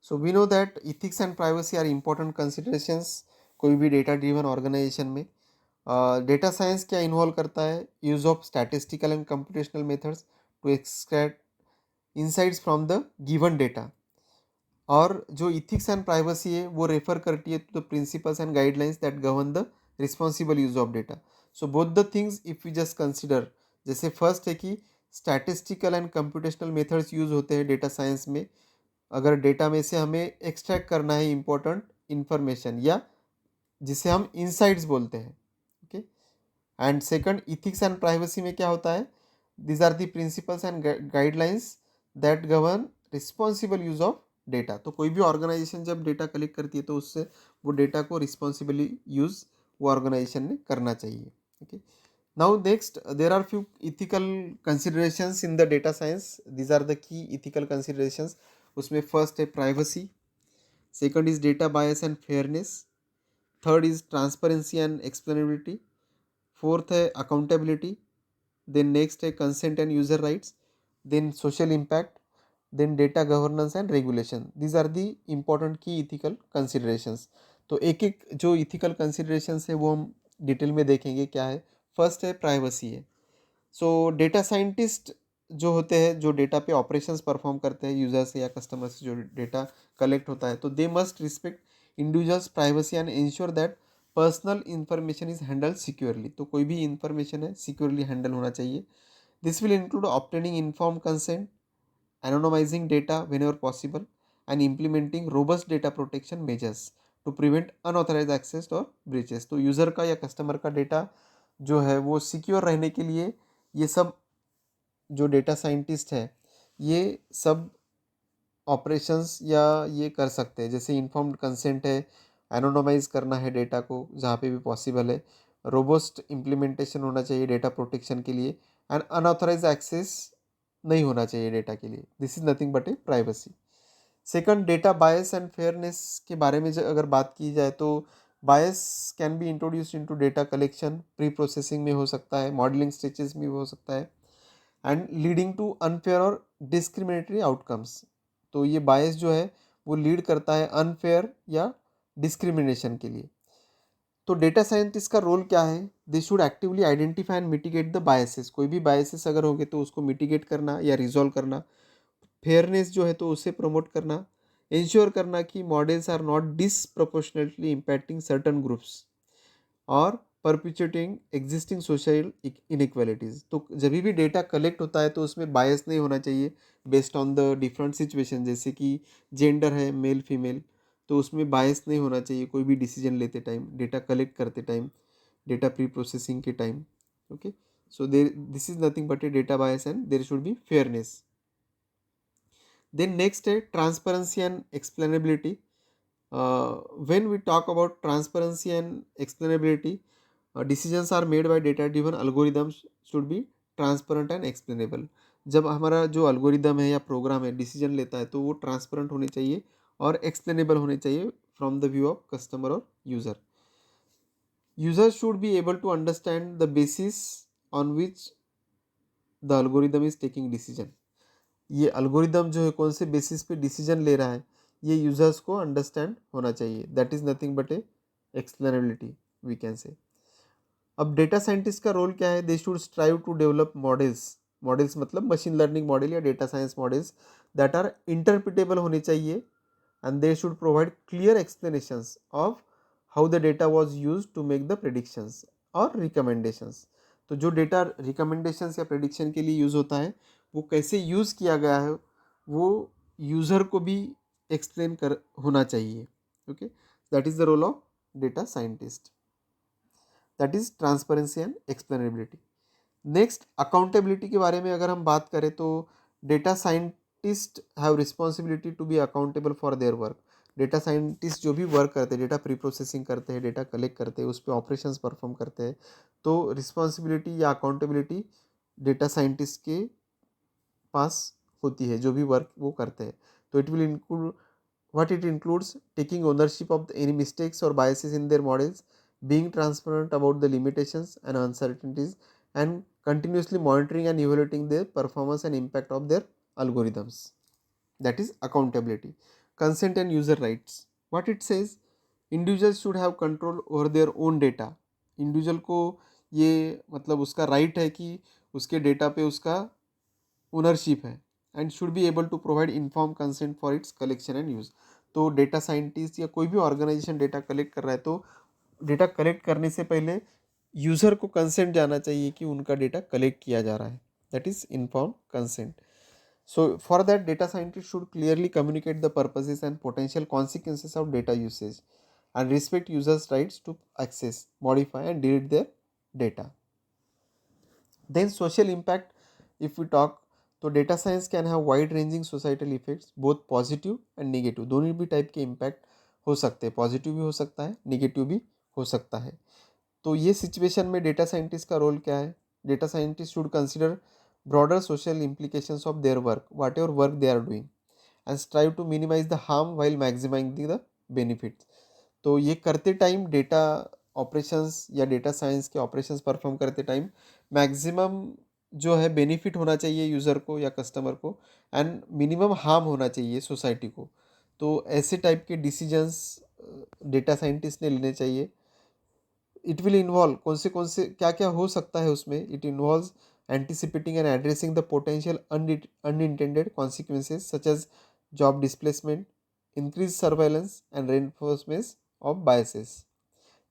So we know that ethics and privacy are important considerations कोई भी data driven organization में। Data science क्या involve करता है? Use of statistical and computational methods to extract insights from the given data। और जो ethics and privacy है वो रेफर करती है to the principles and guidelines that govern the responsible use of data. So both the things if you just consider, जैसे first है कि statistical and computational methods use होते हैं डेटा साइंस में, अगर डेटा में से हमें एक्सट्रैक्ट करना है इंपॉर्टेंट इंफॉर्मेशन या जिसे हम इंसाइट्स बोलते हैं। Okay, and second ethics and privacy में क्या होता है? these are the principles and guidelines that govern responsible use of data. तो कोई भी ऑर्गेनाइजेशन जब डेटा कलेक्ट करती है तो उससे वो डेटा को रिस्पॉन्सिबली यूज वो ऑर्गेनाइजेशन ने करना चाहिए। Okay, now next there are few ethical considerations in the data science. These are the key ethical considerations. उसमें फर्स्ट है privacy, second is data bias and fairness, third is transparency and explainability, fourth है accountability, then next है consent and user rights, then social impact, then data governance and regulation। these are the important key ethical considerations। तो एक एक जो ethical considerations है वो हम detail में देखेंगे क्या है। फर्स्ट है प्राइवेसी है। सो डेटा साइंटिस्ट जो होते हैं, जो डेटा पे ऑपरेशंस परफॉर्म करते हैं यूजर से या कस्टमर से जो डेटा कलेक्ट होता है, तो they must respect individuals privacy and ensure that personal information is handle securely. तो कोई भी इंफॉर्मेशन है सिक्योरली हैंडल होना चाहिए। This will include obtaining inform consent, anonymizing data whenever possible, and implementing robust data protection measures to prevent unauthorized access or breaches। तो user का या customer का डेटा जो है वो सिक्योर रहने के लिए ये सब जो डेटा साइंटिस्ट है ये सब ऑपरेशंस या ये कर सकते हैं। जैसे इन्फॉर्म्ड कंसेंट है, एनोनोमाइज करना है डेटा को जहाँ पे भी पॉसिबल है, रोबस्ट इम्प्लीमेंटेशन होना चाहिए डेटा प्रोटेक्शन के लिए, एंड अनऑथराइज एक्सेस नहीं होना चाहिए डेटा के लिए। This is nothing but a privacy. Second, data bias and fairness के बारे में अगर बात की जाए तो bias can be introduce into data collection, pre processing में हो सकता है, मॉडलिंग स्टेजेस में हो सकता है, एंड लीडिंग टू अनफेयर और डिस्क्रिमिनेटरी आउटकम्स। तो ये बायस जो है वो लीड करता है अनफेयर या डिस्क्रिमिनेशन के लिए। तो डेटा साइंटिस्ट का रोल क्या है? They should actively identify and mitigate the biases. कोई भी बायसेस अगर होंगे तो उसको मिटिगेट करना या रिजॉल्व करना। फेयरनेस जो है तो उसे प्रमोट करना, इंश्योर करना कि models are not disproportionately impacting certain groups और परपिचुएटिंग एग्जिस्टिंग सोशल इनइक्वालिटीज़। तो जब भी डेटा कलेक्ट होता है तो उसमें बायस नहीं होना चाहिए based on the different situation. जैसे कि जेंडर है, मेल फीमेल, तो उसमें बायस नहीं होना चाहिए कोई भी डिसीजन लेते टाइम, डेटा कलेक्ट करते टाइम, डेटा प्री प्रोसेसिंग के time. Okay, so there this is nothing but a data bias and there should be fairness. Then next है transparency and explainability. when we talk about transparency and explainability, decisions are made by data driven algorithms should be transparent and explainable। जब हमारा जो algorithm है या programme है decision लेता है तो वो ट्रांसपेरेंट होनी चाहिए और एक्सप्लेनेबल होने चाहिए from the view of customer और user. User should be able to understand the basis on which the algorithm is taking decision. ये अल्गोरिदम जो है कौन से बेसिस पे डिसीजन ले रहा है ये यूजर्स को अंडरस्टैंड होना चाहिए। That is nothing but a explainability we can say. अब डेटा साइंटिस्ट का रोल क्या है? They should strive to develop models मतलब मशीन लर्निंग मॉडल या data science models that are interpretable होने चाहिए, and they should provide clear explanations of how the data was used to make the predictions or recommendations. तो जो data recommendations या prediction के लिए use होता है वो कैसे यूज़ किया गया है वो यूज़र को भी एक्सप्लेन कर होना चाहिए. Okay, that is the role of data scientist, that is transparency and explainability. Next, accountability के बारे में अगर हम बात करें तो data scientist have responsibility to be accountable for their work. Data scientist जो भी वर्क करते हैं, डेटा प्री प्रोसेसिंग करते हैं, डेटा कलेक्ट करते हैं, उस पर ऑपरेशंस परफॉर्म करते हैं, तो रिस्पॉन्सिबिलिटी या अकाउंटेबिलिटी डेटा साइंटिस्ट के पास होती है जो भी वर्क वो करते हैं. तो it will include what it includes taking ownership of any mistakes or biases in their models, being transparent about the limitations and uncertainties, and continuously monitoring and evaluating their performance and impact of their algorithms. That is accountability. Consent and user rights. What it says, individuals should have control over their own data. Individual को ये मतलब उसका right है कि उसके data पे उसका ownership है, and should be able to provide inform consent for its collection and use. तो डेटा साइंटिस्ट या कोई भी ऑर्गेनाइजेशन डेटा कलेक्ट कर रहा है तो डेटा कलेक्ट करने से पहले यूज़र को कंसेंट जाना चाहिए कि उनका डेटा कलेक्ट किया जा रहा है, that is inform consent. So for that, data scientists should clearly communicate the purposes and potential consequences of data usage and respect users' rights to access, modify and delete their data. Then social impact, if we talk, तो data science can have wide ranging societal effects, both positive and negative. दोनों भी type के impact हो सकते हैं, positive भी हो सकता है, नेगेटिव भी हो सकता है. तो ये सिचुएशन में डेटा साइंटिस्ट का रोल क्या है? Data scientist should consider broader social implications of their work, whatever work they are doing, and strive to minimize the harm while maximizing the benefits. तो ये करते टाइम डेटा ऑपरेशंस या data science के operations perform करते time maximum जो है benefit होना चाहिए यूज़र को या कस्टमर को, एंड मिनिमम हार्म होना चाहिए सोसाइटी को. तो ऐसे टाइप के डिसीजंस डेटा साइंटिस्ट ने लेने चाहिए. इट विल इन्वॉल्व कौन से क्या क्या हो सकता है उसमें. It involves anticipating and addressing the potential unintended consequences such as job displacement, increased surveillance and reinforcement of biases.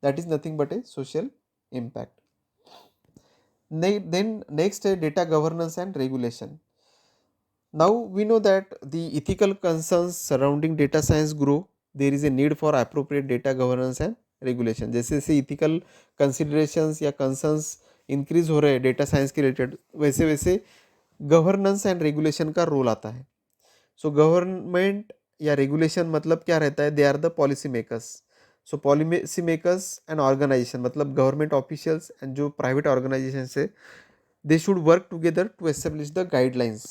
That is nothing but a social impact. Then next, data governance and regulation. Now we know that the ethical concerns surrounding data science grow. There is a need for appropriate data governance and regulation. जैसे जैसे ethical considerations या concerns increase हो रहे हैं data science के related, वैसे वैसे governance and regulation का रोल आता है. सो गवर्नमेंट या रेगुलेशन मतलब क्या रहता है? They are the policy makers. So policy makers and organization मतलब गवर्नमेंट ऑफिशियल्स एंड जो प्राइवेट ऑर्गेनाइजेशन है, they should work together to establish the guidelines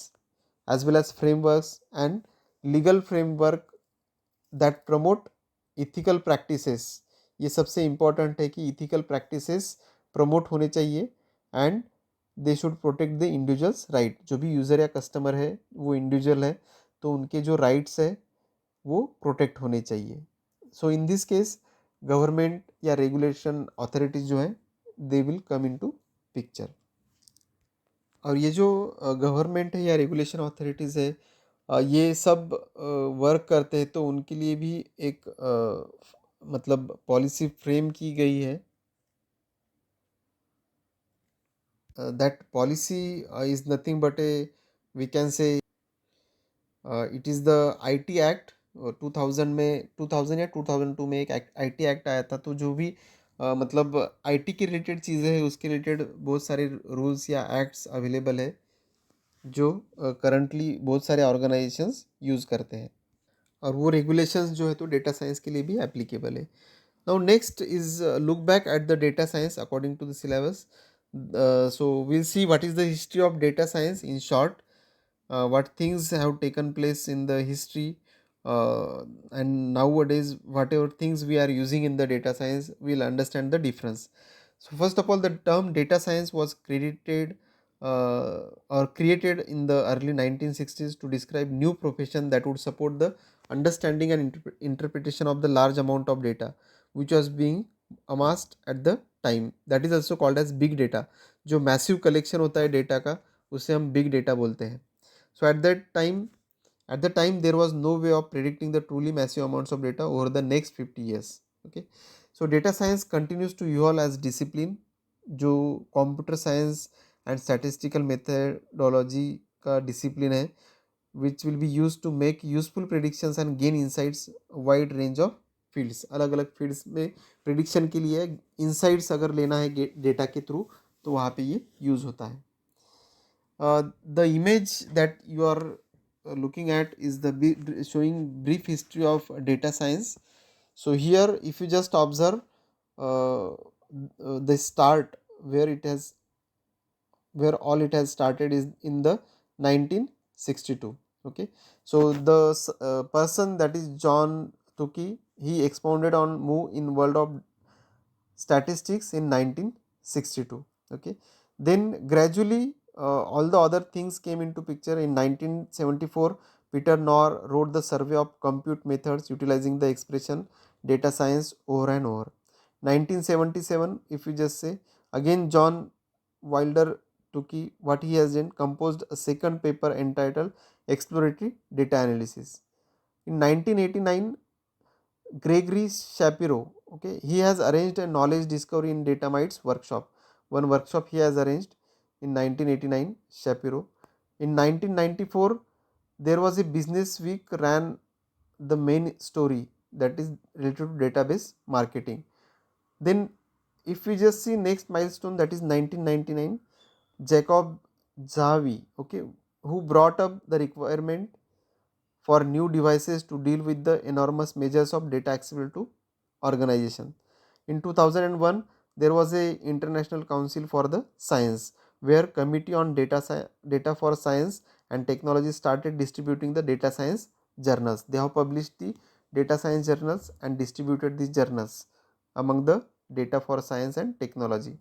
as well as frameworks and legal framework that promote ethical practices. ये सबसे important है कि ethical practices promote होने चाहिए, and they should protect the individuals right. जो भी user या customer है वो इंडिविजुअल है, तो उनके जो राइट्स है वो प्रोटेक्ट होने चाहिए. So in this case government या रेगुलेशन अथॉरिटीज जो है they will come into picture. और ये जो गवर्नमेंट है या रेगुलेशन अथॉरिटीज़ है, ये सब वर्क करते हैं तो उनके लिए भी एक मतलब पॉलिसी फ्रेम की गई है. That policy is nothing but a, we can say it is the IT act. 2000 में 2000 या 2002 में एक आईटी एक्ट आया था. तो जो भी मतलब आईटी के रिलेटेड चीज़ें हैं उसके रिलेटेड बहुत सारे रूल्स या एक्ट्स अवेलेबल है जो करंटली बहुत सारे ऑर्गेनाइजेशंस यूज़ करते हैं, और वो रेगुलेशंस जो है तो डेटा साइंस के लिए भी एप्लीकेबल है. Now next is look back at the data science according to the syllabus. So will see what is the history of data science in short, what things have taken place in the history, and nowadays whatever things we are using in the data science, we'll understand the difference. So first of all, the term data science was credited or created in the early 1960s to describe new profession that would support the understanding and interpretation of the large amount of data which was being amassed at the time, that is also called as big data. जो massive collection होता है data का, उसे हम big data बोलते हैं। सो at the time there was no way of predicting the truly massive amounts of data over the next 50 years. Okay, so data science continues to evolve as discipline, जो computer science and statistical methodology का discipline है, which will be used to make useful predictions and gain insights wide range of fields। अलग अलग fields में prediction के लिए insights अगर लेना है डेटा के थ्रू, तो वहाँ पे ये यूज़ होता है। The image that you are looking at is showing brief history of data science. So here if you just observe the start, where all it has started is in the 1962. Okay, so the person, that is John Tukey, he expounded on move in world of statistics in 1962. Okay, then gradually all the other things came into picture. In 1974, Peter Nor wrote the survey of compute methods utilizing the expression data science over and over. 1977, if you just say, again John Wilder Tukey, what he has done, composed a second paper entitled Exploratory Data Analysis. In 1989, Gregory Shapiro, okay, he has arranged a knowledge discovery in Datamites workshop. One workshop he has arranged in 1989, Shapiro. In 1994, there was a business week ran the main story, that is related to database marketing. Then if we just see next milestone, that is 1999, Jacob Zahavi, okay, who brought up the requirement for new devices to deal with the enormous measures of data accessible to organization. In 2001, there was a International Council for the Science, where Committee on Data for Science and Technology started distributing the data science journals. They have published the data science journals and distributed these journals among the data for science and technology.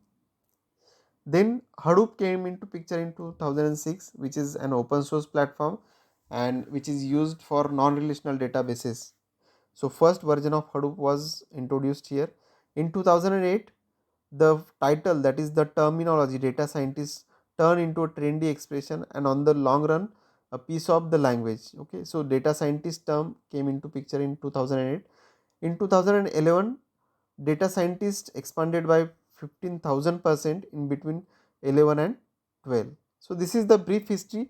Then Hadoop came into picture in 2006, which is an open source platform and which is used for non-relational databases. So first version of Hadoop was introduced here. In 2008, the title, that is the terminology data scientist, turned into a trendy expression and on the long run a piece of the language. Okay, so data scientist term came into picture in 2008. In 2011, data scientists expanded by 15,000% in between 11 and 12. So this is the brief history.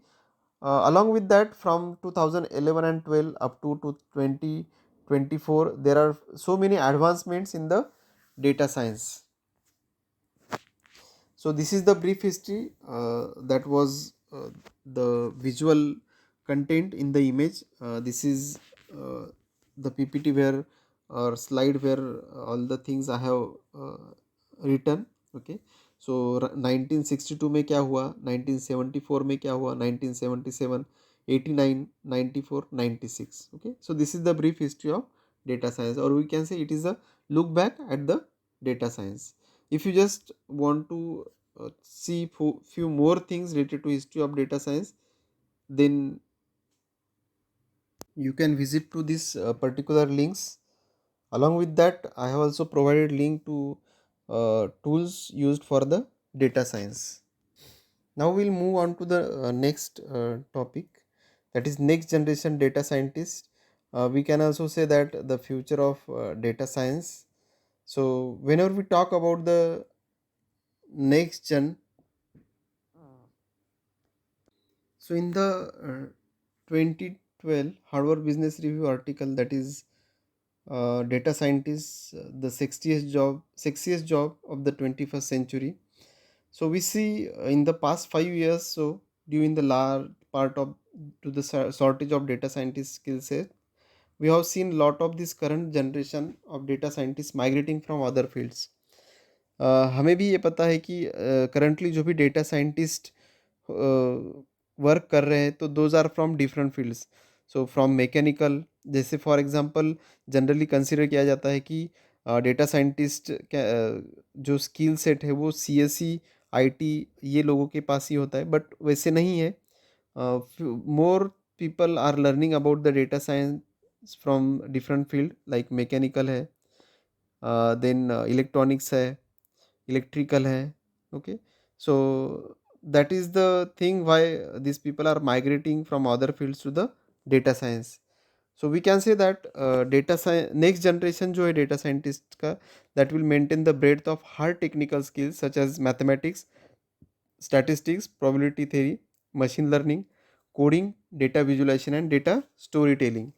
Along with that, from 2011 and 12 up to 2024, there are so many advancements in the data science. So this is the brief history. That was the visual content in the image. This is the PPT where, or slide where, all the things I have written. Okay, so 1962 में क्या हुआ, 1974 में क्या हुआ, 1977, 89, 94, 96. Okay, so this is the brief history of data science, or we can say it is a look back at the data science. If you just want to see few more things related to history of data science, then you can visit to this particular links. Along with that, I have also provided link to tools used for the data science. Now we'll move on to the next topic, that is next generation data scientist. We can also say that the future of data science. So whenever we talk about the next gen, so in the 2012 Harvard Business Review article, that is data scientists, the sexiest job of the 21st century. So we see in the past 5 years, so during the large part of to the shortage of data scientist skill set, we have seen lot of this current generation of data scientists migrating from other fields. हमें भी ये पता है कि currently जो भी data scientist work कर रहे हैं, तो those are from different fields. So from mechanical, जैसे फॉर एग्जांपल जनरली कंसिडर किया जाता है कि डेटा साइंटिस्ट जो स्किल सेट है वो सीएसई, आईटी, ये लोगों के पास ही होता है, बट वैसे नहीं है। More people are learning about the data science from different field, like mechanical है, देन इलेक्ट्रॉनिक्स है, electrical hai. Okay, so that is the thing why these people are migrating from other fields to the data science. So we can say that data science next generation जो है data scientist का, that will maintain the breadth of hard technical skills such as mathematics, statistics, probability theory, machine learning, coding, data visualization and data storytelling.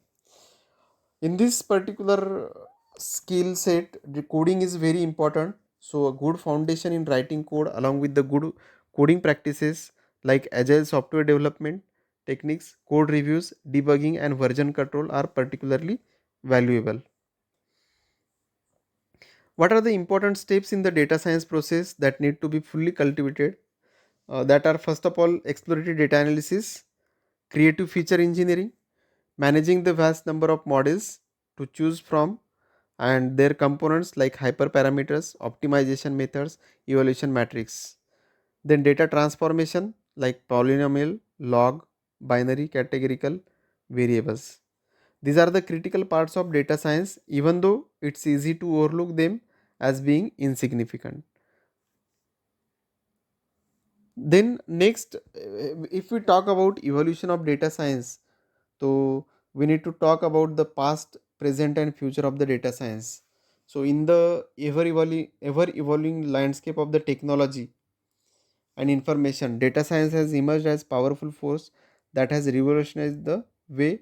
In this particular skill set, the coding is very important. So a good foundation in writing code along with the good coding practices like agile software development techniques, code reviews, debugging and version control are particularly valuable. What are the important steps in the data science process that need to be fully cultivated? That are, first of all, exploratory data analysis, creative feature engineering, managing the vast number of models to choose from and their components like hyperparameters, optimization methods, evaluation matrix. Then data transformation like polynomial, log, binary, categorical variables. These are the critical parts of data science, even though it's easy to overlook them as being insignificant. Then next, if we talk about evolution of data science, so we need to talk about the past, present and future of the data science. So in the ever evolving landscape of the technology and information, data science has emerged as powerful force that has revolutionized the way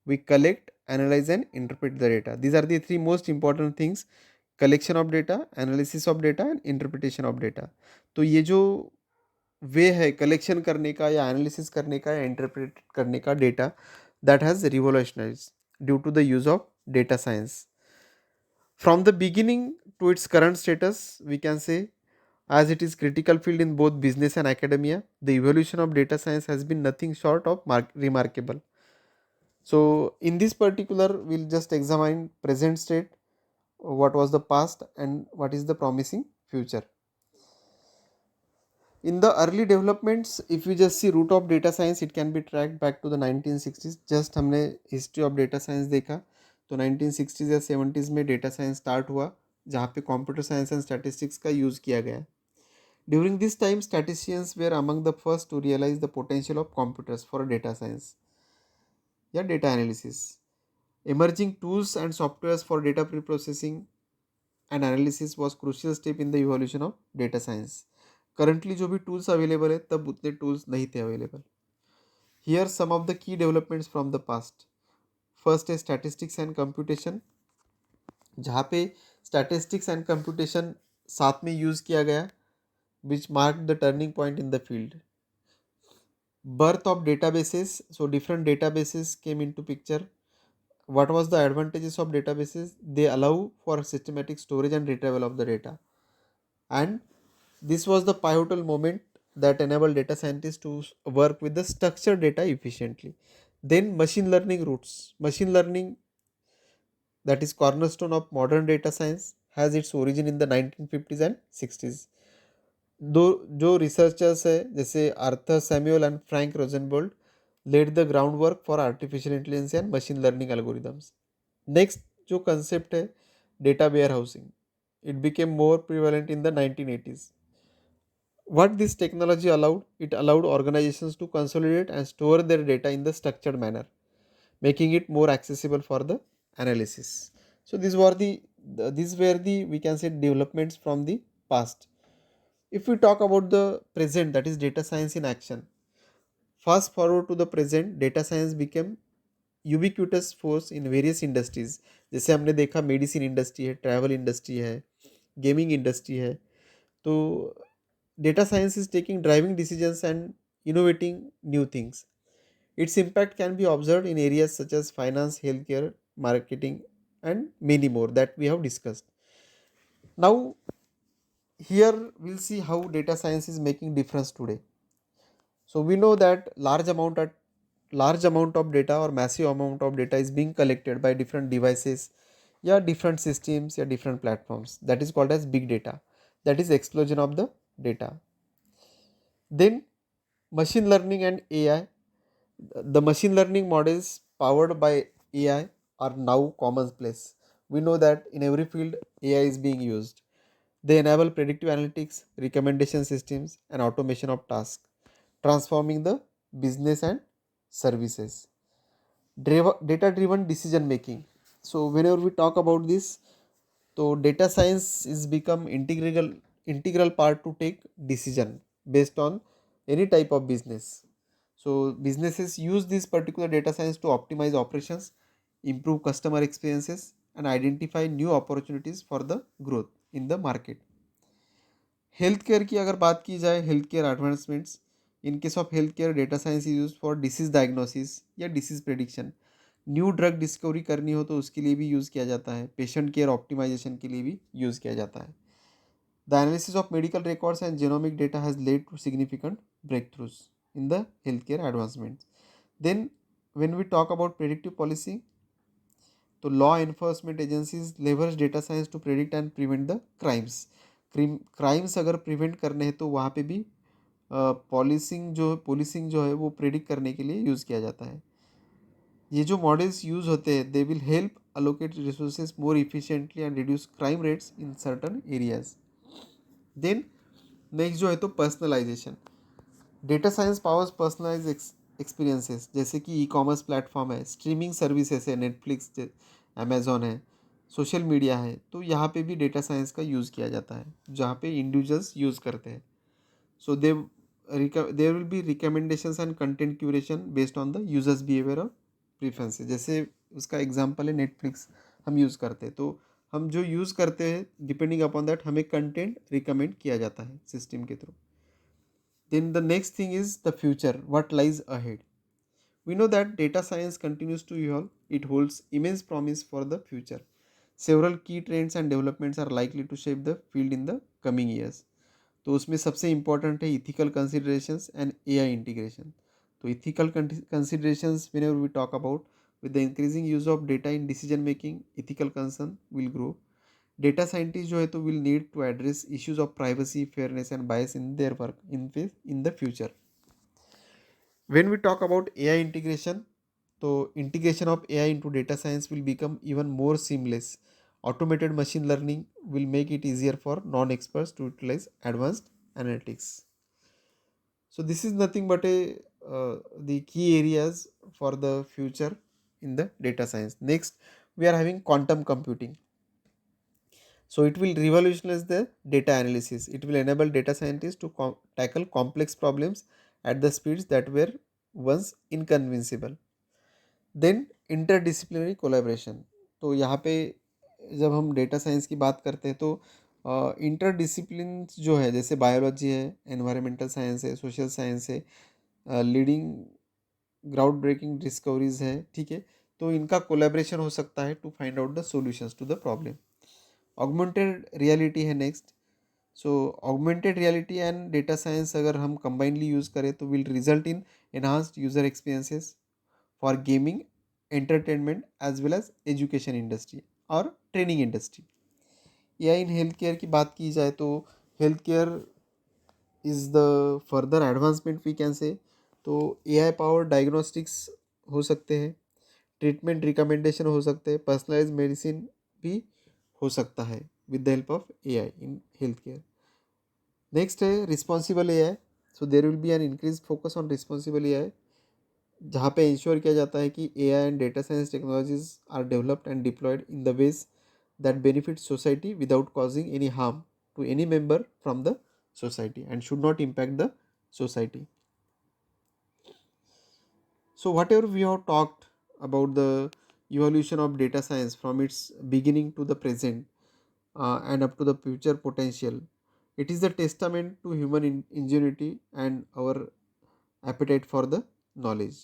we collect, analyze and interpret the data. These are the three most important things: collection of data, analysis of data and interpretation of data. तो ये जो वे है collection करने का या analysis करने का या इंटरप्रेट करने का data, that has revolutionized due to the use of data science. From the beginning to its current status, we can say, as it is critical field in both business and academia, the evolution of data science has been nothing short of remarkable. So in this particular, we'll just examine present state, what was the past and what is the promising future. In the early developments, if you just see root of data science, it can be tracked back to the 1960s. Just हमने history of data science देखा, तो 1960s या 70s में data science start हुआ, जहाँ पे computer science and statistics का use किया गया. During this time, statisticians were among the first to realize the potential of computers for data science या data analysis. Emerging tools and softwares for data pre-processing and analysis was crucial step in the evolution of data science. Currently जो भी tools available है, तब उतने tools नहीं थे available. Here some of the key developments from the past. First is statistics and computation, जहाँ पे statistics and computation साथ में use किया गया, which marked the turning point in the field. Birth of databases, so different databases came into picture. What was the advantages of databases? They allow for systematic storage and retrieval of the data, and this was the pivotal moment that enabled data scientists to work with the structured data efficiently. Then machine learning roots. Machine learning, that is cornerstone of modern data science, has its origin in the 1950s and 60s. दो जो researchers है जैसे Arthur Samuel and Frank Rosenberg laid the groundwork for artificial intelligence and machine learning algorithms. Next जो concept है data warehousing, it became more prevalent in the 1980s. What this technology allowed? It allowed organizations to consolidate and store their data in the structured manner, making it more accessible for the analysis. So these were the, we can say, developments from the past. If we talk about the present, that is data science in action. Fast forward to the present, data science became ubiquitous force in various industries. जैसे हमने देखा medicine industry है, travel industry है, gaming industry है. तो data science is taking driving decisions and innovating new things. Its impact can be observed in areas such as finance, healthcare, marketing, and many more that we have discussed. Now, here we'll see how data science is making difference today. So we know that large amount of data or massive amount of data is being collected by different devices, yeah, different systems, yeah, different platforms. That is called as big data. That is explosion of the data. Then machine learning and AI. The machine learning models powered by AI are now commonplace. We know that in every field AI is being used. They enable predictive analytics, recommendation systems, and automation of tasks, transforming the business and services. Data driven decision making. So whenever we talk about this, so data science is become integral part to take decision based on any type of business. So businesses use this particular data science to optimize operations, improve customer experiences, and identify new opportunities for the growth in the market. Health care की अगर बात की जाए, health care advancements, in case of health care data science is use for disease diagnosis या disease prediction. New drug discovery करनी हो तो उसके लिए भी यूज़ किया जाता है. पेशेंट केयर ऑप्टिमाइजेशन के लिए भी यूज़ किया जाता है. The analysis of medical records and genomic data has led to significant breakthroughs in the health care advancements. Then when we talk about predictive policing, तो law enforcement agencies leverage data science to predict and prevent the crimes. Crimes अगर prevent करने हैं तो वहाँ पे भी policing जो है वो प्रेडिक्ट करने के लिए यूज़ किया जाता है. ये जो मॉडल्स यूज़ होते हैं they will help allocate resources more efficiently and reduce crime rates in certain areas. Then next जो है तो personalization. Data science powers personalize experiences, जैसे कि ई कॉमर्स प्लेटफॉर्म है, स्ट्रीमिंग सर्विसेज है, नेटफ्लिक्स, अमेजोन है, सोशल मीडिया है. तो यहाँ पे भी डेटा साइंस का यूज़ किया जाता है जहाँ पे इंडिविजुअल्स यूज़ करते हैं. So there will be recommendations and content curation based on the users behavior और प्रेफरेंसेस. जैसे उसका एग्जांपल है नेटफ्लिक्स, हम यूज़ करते हैं तो हम जो यूज़ करते हैं डिपेंडिंग अपॉन दैट हमें कंटेंट रिकमेंड किया जाता है सिस्टम के through. Then the next thing is the future, what lies ahead. We know that data science continues to evolve, it holds immense promise for the future. Several key trends and developments are likely to shape the field in the coming years. तो उसमें सबसे important है ethical considerations and AI integration. तो ethical considerations whenever we talk about, with the increasing use of data in decision making, ethical concern will grow. Data scientist जो है तो will need to address issues of privacy, fairness and bias in their work in the future. When we talk about AI integration, तो integration of AI into data science will become even more seamless. Automated machine learning will make it easier for non-experts to utilize advanced analytics. So this is nothing but the key areas for the future in the data science. Next, we are having quantum computing. So it will revolutionize the data analysis. It will enable data scientists to tackle complex problems at the speeds that were once inconceivable. Then interdisciplinary collaboration. तो यहाँ पे जब हम data science की बात करते हैं तो इंटरडिसिप्लिन जो है, जैसे बायोलॉजी है, एनवायरमेंटल साइंस है, सोशल साइंस है, लीडिंग ग्राउंड ब्रेकिंग डिस्कवरीज है, ठीक है. तो इनका कोलैबोरेशन हो सकता है to find out the solutions to the problem. Augmented reality है next. So augmented reality and data science अगर हम कंबाइनली यूज़ करें तो will result in enhanced user experiences for gaming, entertainment as well as education industry और training industry. AI in health care की बात की जाए तो health care is the further advancement we can say. तो AI power diagnostics हो सकते हैं, ट्रीटमेंट रिकमेंडेशन हो सकते हैं, पर्सनलाइज मेडिसिन भी हो सकता है with the help of AI in health care. Next है responsible AI. So there will be an increase focus on responsible AI, जहाँ पे इंश्योर किया जाता है कि AI and data science technologies are developed and deployed in the ways that benefit society without causing any harm to any member from the society and should not impact the society. So whatever we have talked about the evolution of data science from its beginning to the present and up to the future potential, it is a testament to human ingenuity and our appetite for the knowledge.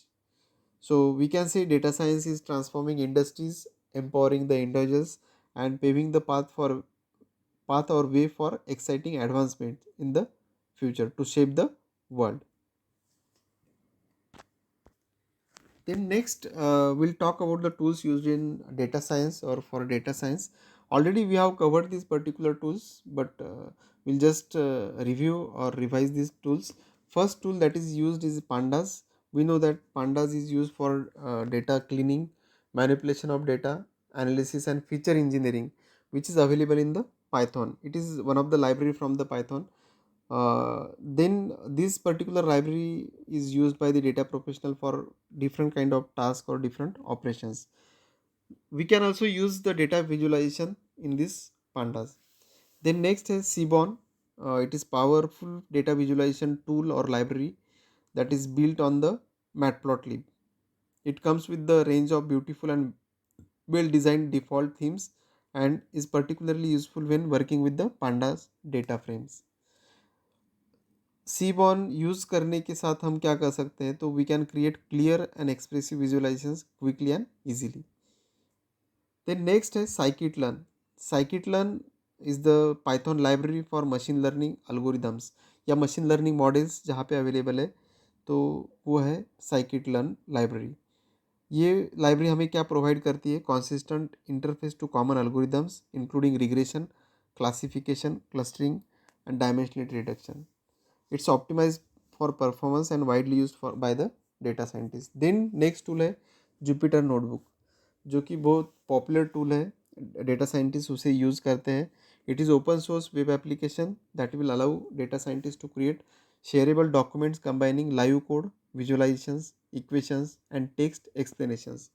So we can say data science is transforming industries, empowering the individuals, and paving the path or way for exciting advancement in the future to shape the world. Then next we'll talk about the tools used in data science or for data science. Already we have covered these particular tools, but we'll just review or revise these tools. First tool that is used is pandas. We know that pandas is used for data cleaning, manipulation of data, analysis and feature engineering, which is available in the Python. It is one of the library from the Python. Then this particular library is used by the data professional for different kind of task or different operations. We can also use the data visualization in this pandas. Then next is Seaborn. It is powerful data visualization tool or library that is built on the Matplotlib. It comes with the range of beautiful and well designed default themes and is particularly useful when working with the pandas data frames. Seaborn use करने के साथ हम क्या कर सकते हैं, तो we can create clear and expressive visualizations quickly and easily. Then next is scikit-learn. Scikit-learn is the Python library for machine learning algorithms या machine learning models जहाँ पे अवेलेबल है, तो वो है scikit-learn लाइब्रेरी. ये लाइब्रेरी हमें क्या प्रोवाइड करती है, consistent interface to common algorithms including regression, classification, clustering and dimensionality reduction. It's optimized for performance and widely used by the data scientists. Then next tool है Jupyter Notebook, जो कि बहुत popular tool है, data scientist उसे use करते हैं. It is open source web application that will allow data scientist to create shareable documents combining live code, visualizations, equations and text explanations.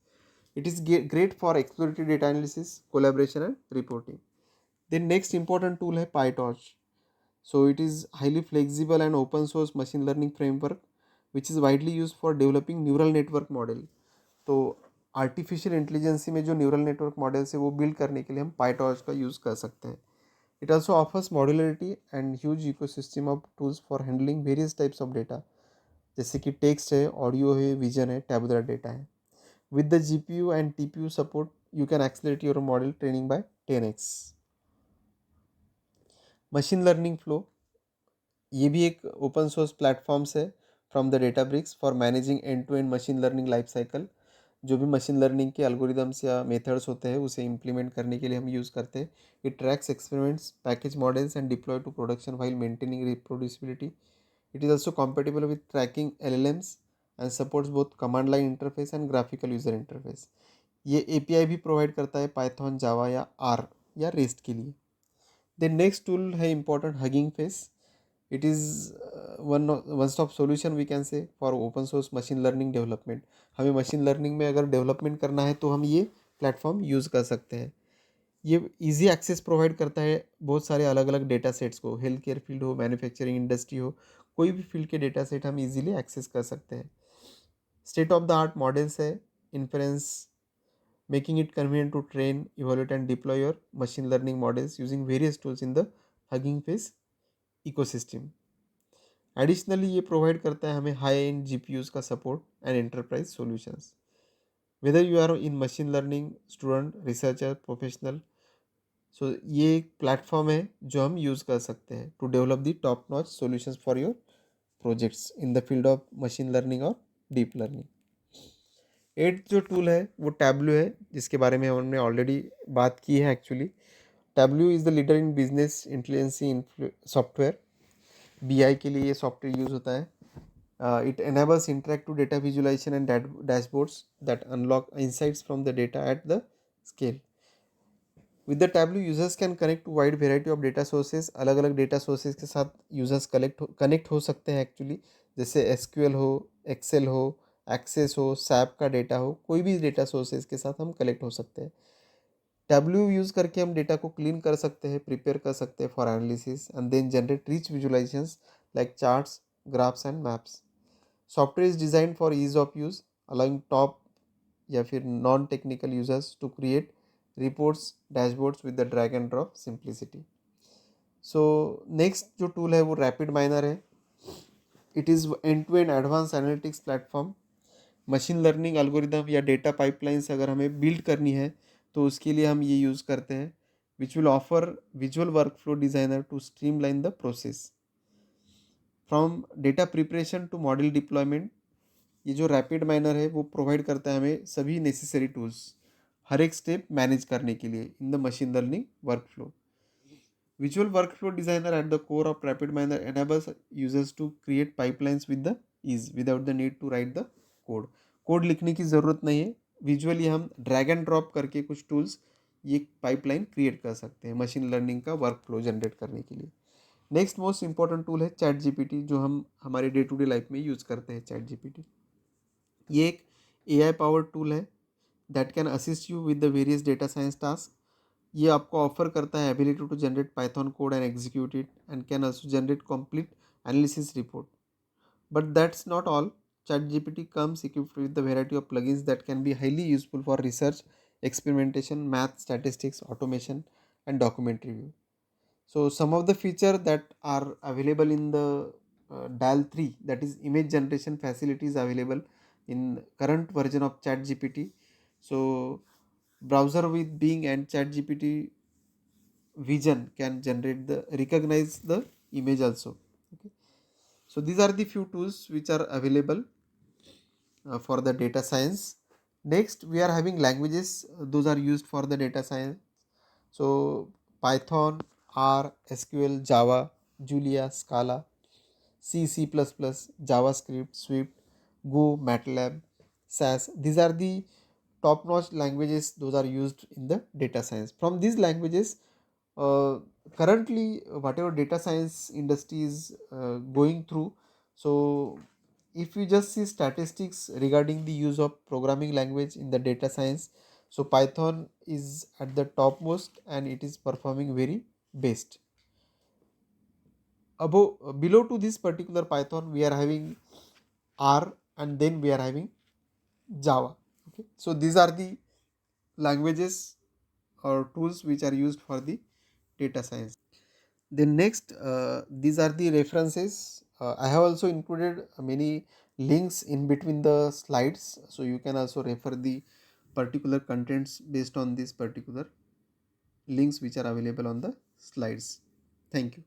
It is great for exploratory data analysis, collaboration and reporting. Then next important tool है PyTorch. So it is highly flexible and open source machine learning framework which is widely used for developing neural network model. तो artificial intelligence में जो neural network models है वो build करने के लिए हम पाइटॉर्च का यूज़ कर सकते हैं. It also offers modularity and huge ecosystem of tools for handling various types of data, जैसे कि टेक्स्ट है, ऑडियो है, विजन है, टैबुलर डेटा है. With the GPU and TPU support you can accelerate your model training by 10x. Machine learning flow, ये भी एक open source platforms है from the Databricks for managing end to end machine learning life cycle. जो भी machine learning के algorithms या methods होते हैं उसे इम्प्लीमेंट करने के लिए हम यूज़ करते हैं. It tracks experiments, package models and deploy to production while maintaining reproducibility. It is also compatible with tracking LLMs and supports both command line interface and graphical user interface. ये API भी provide करता है Python, जावा या R या rest के लिए. Then next tool है important, hugging face. It is one stop solution we can say for open source machine learning development. हमें मशीन लर्निंग में अगर डेवलपमेंट करना है तो हम ये प्लेटफॉर्म यूज़ कर सकते हैं. ये इजी एक्सेस प्रोवाइड करता है बहुत सारे अलग अलग डेटा सेट्स को. हेल्थ केयर फील्ड हो, मैन्युफैक्चरिंग इंडस्ट्री हो, कोई भी फील्ड के डेटा सेट हम इजीली एक्सेस कर सकते हैं. State of the art models है, inference, making it convenient to train, evaluate and deploy your machine learning models using various tools in the hugging face ecosystem. Additionally ये provide करता है हमें high end GPUs का support and enterprise solutions. Whether you are in machine learning student, researcher, professional, so ये एक platform है जो हम यूज़ कर सकते हैं to develop the top notch solutions for your projects in the field of machine learning और deep learning. 8 जो टूल है वो टैब्लू है, जिसके बारे में हमने ऑलरेडी बात की है. Actually Tableau is the leader in business intelligence software. BI के लिए ये सॉफ्टवेयर यूज़ होता है. It enables interactive data visualization and dashboards that unlock insights from the data at the scale. With the Tableau, users can connect to wide variety of data sources. अलग अलग data sources के साथ users connect हो सकते हैं actually, जैसे SQL हो, Excel हो, Access हो, SAP का डेटा हो, कोई भी डेटा सोर्सेज के साथ हम कलेक्ट हो सकते हैं. टैब्लू यूज़ करके हम डेटा को क्लीन कर सकते हैं, प्रिपेयर कर सकते हैं for analysis and then generate rich visualizations like charts, graphs and maps. Software is design for ease of use, allowing top या फिर non technical users to create reports, dashboards with the drag and drop simplicity. So next जो tool है वो RapidMiner है. It is end to end advance analytics platform. Machine learning algorithm या data pipelines अगर हमें build करनी है तो उसके लिए हम ये यूज़ करते हैं, which will offer visual work flow designer to streamline the process from data preparation to model deployment. ये जो रैपिड माइनर है वो प्रोवाइड करता है हमें सभी नेसेसरी टूल्स हर एक स्टेप मैनेज करने के लिए in the machine learning work flow. Visual workflow designer at the core of RapidMiner enables users to create pipelines with the ease without the need to write the code. Code लिखने की ज़रूरत नहीं है. Visually हम drag and drop करके कुछ tools ये pipeline create कर सकते हैं मशीन लर्निंग का वर्क फ्लो जनरेट करने के लिए। नेक्स्ट मोस्ट इंपॉर्टेंट टूल है चैट जीपीटी, जो हम हमारे डे टू डे लाइफ में यूज़ करते हैं चैट जीपीटी। ये एक AI पावर्ड टूल है that can assist you with the various data science task. ये आपको ऑफर करता है ability to generate Python code and execute it and can also generate complete analysis report. But that's not all. ChatGPT comes equipped with a variety of plugins that can be highly useful for research, experimentation, math, statistics, automation, and document review. So some of the features that are available in the DAL 3, that is image generation facilities available in current version of ChatGPT. So browser with Bing and ChatGPT Vision can generate the recognize the image also. Okay. So these are the few tools which are available for the data science. Next, we are having languages, those are used for the data science. So Python, R, SQL, Java, Julia, Scala, C, C++, JavaScript, Swift, Go, MATLAB, SAS. These are the top notch languages, those are used in the data science. From these languages, uh, currently whatever data science industry is going through, so if you just see statistics regarding the use of programming language in the data science, so Python is at the topmost and it is performing very best. Above below to this particular Python we are having R and then we are having Java. Okay, so these are the languages or tools which are used for the data science. Then next, these are the references. I have also included many links in between the slides, so you can also refer the particular contents based on these particular links which are available on the slides. Thank you.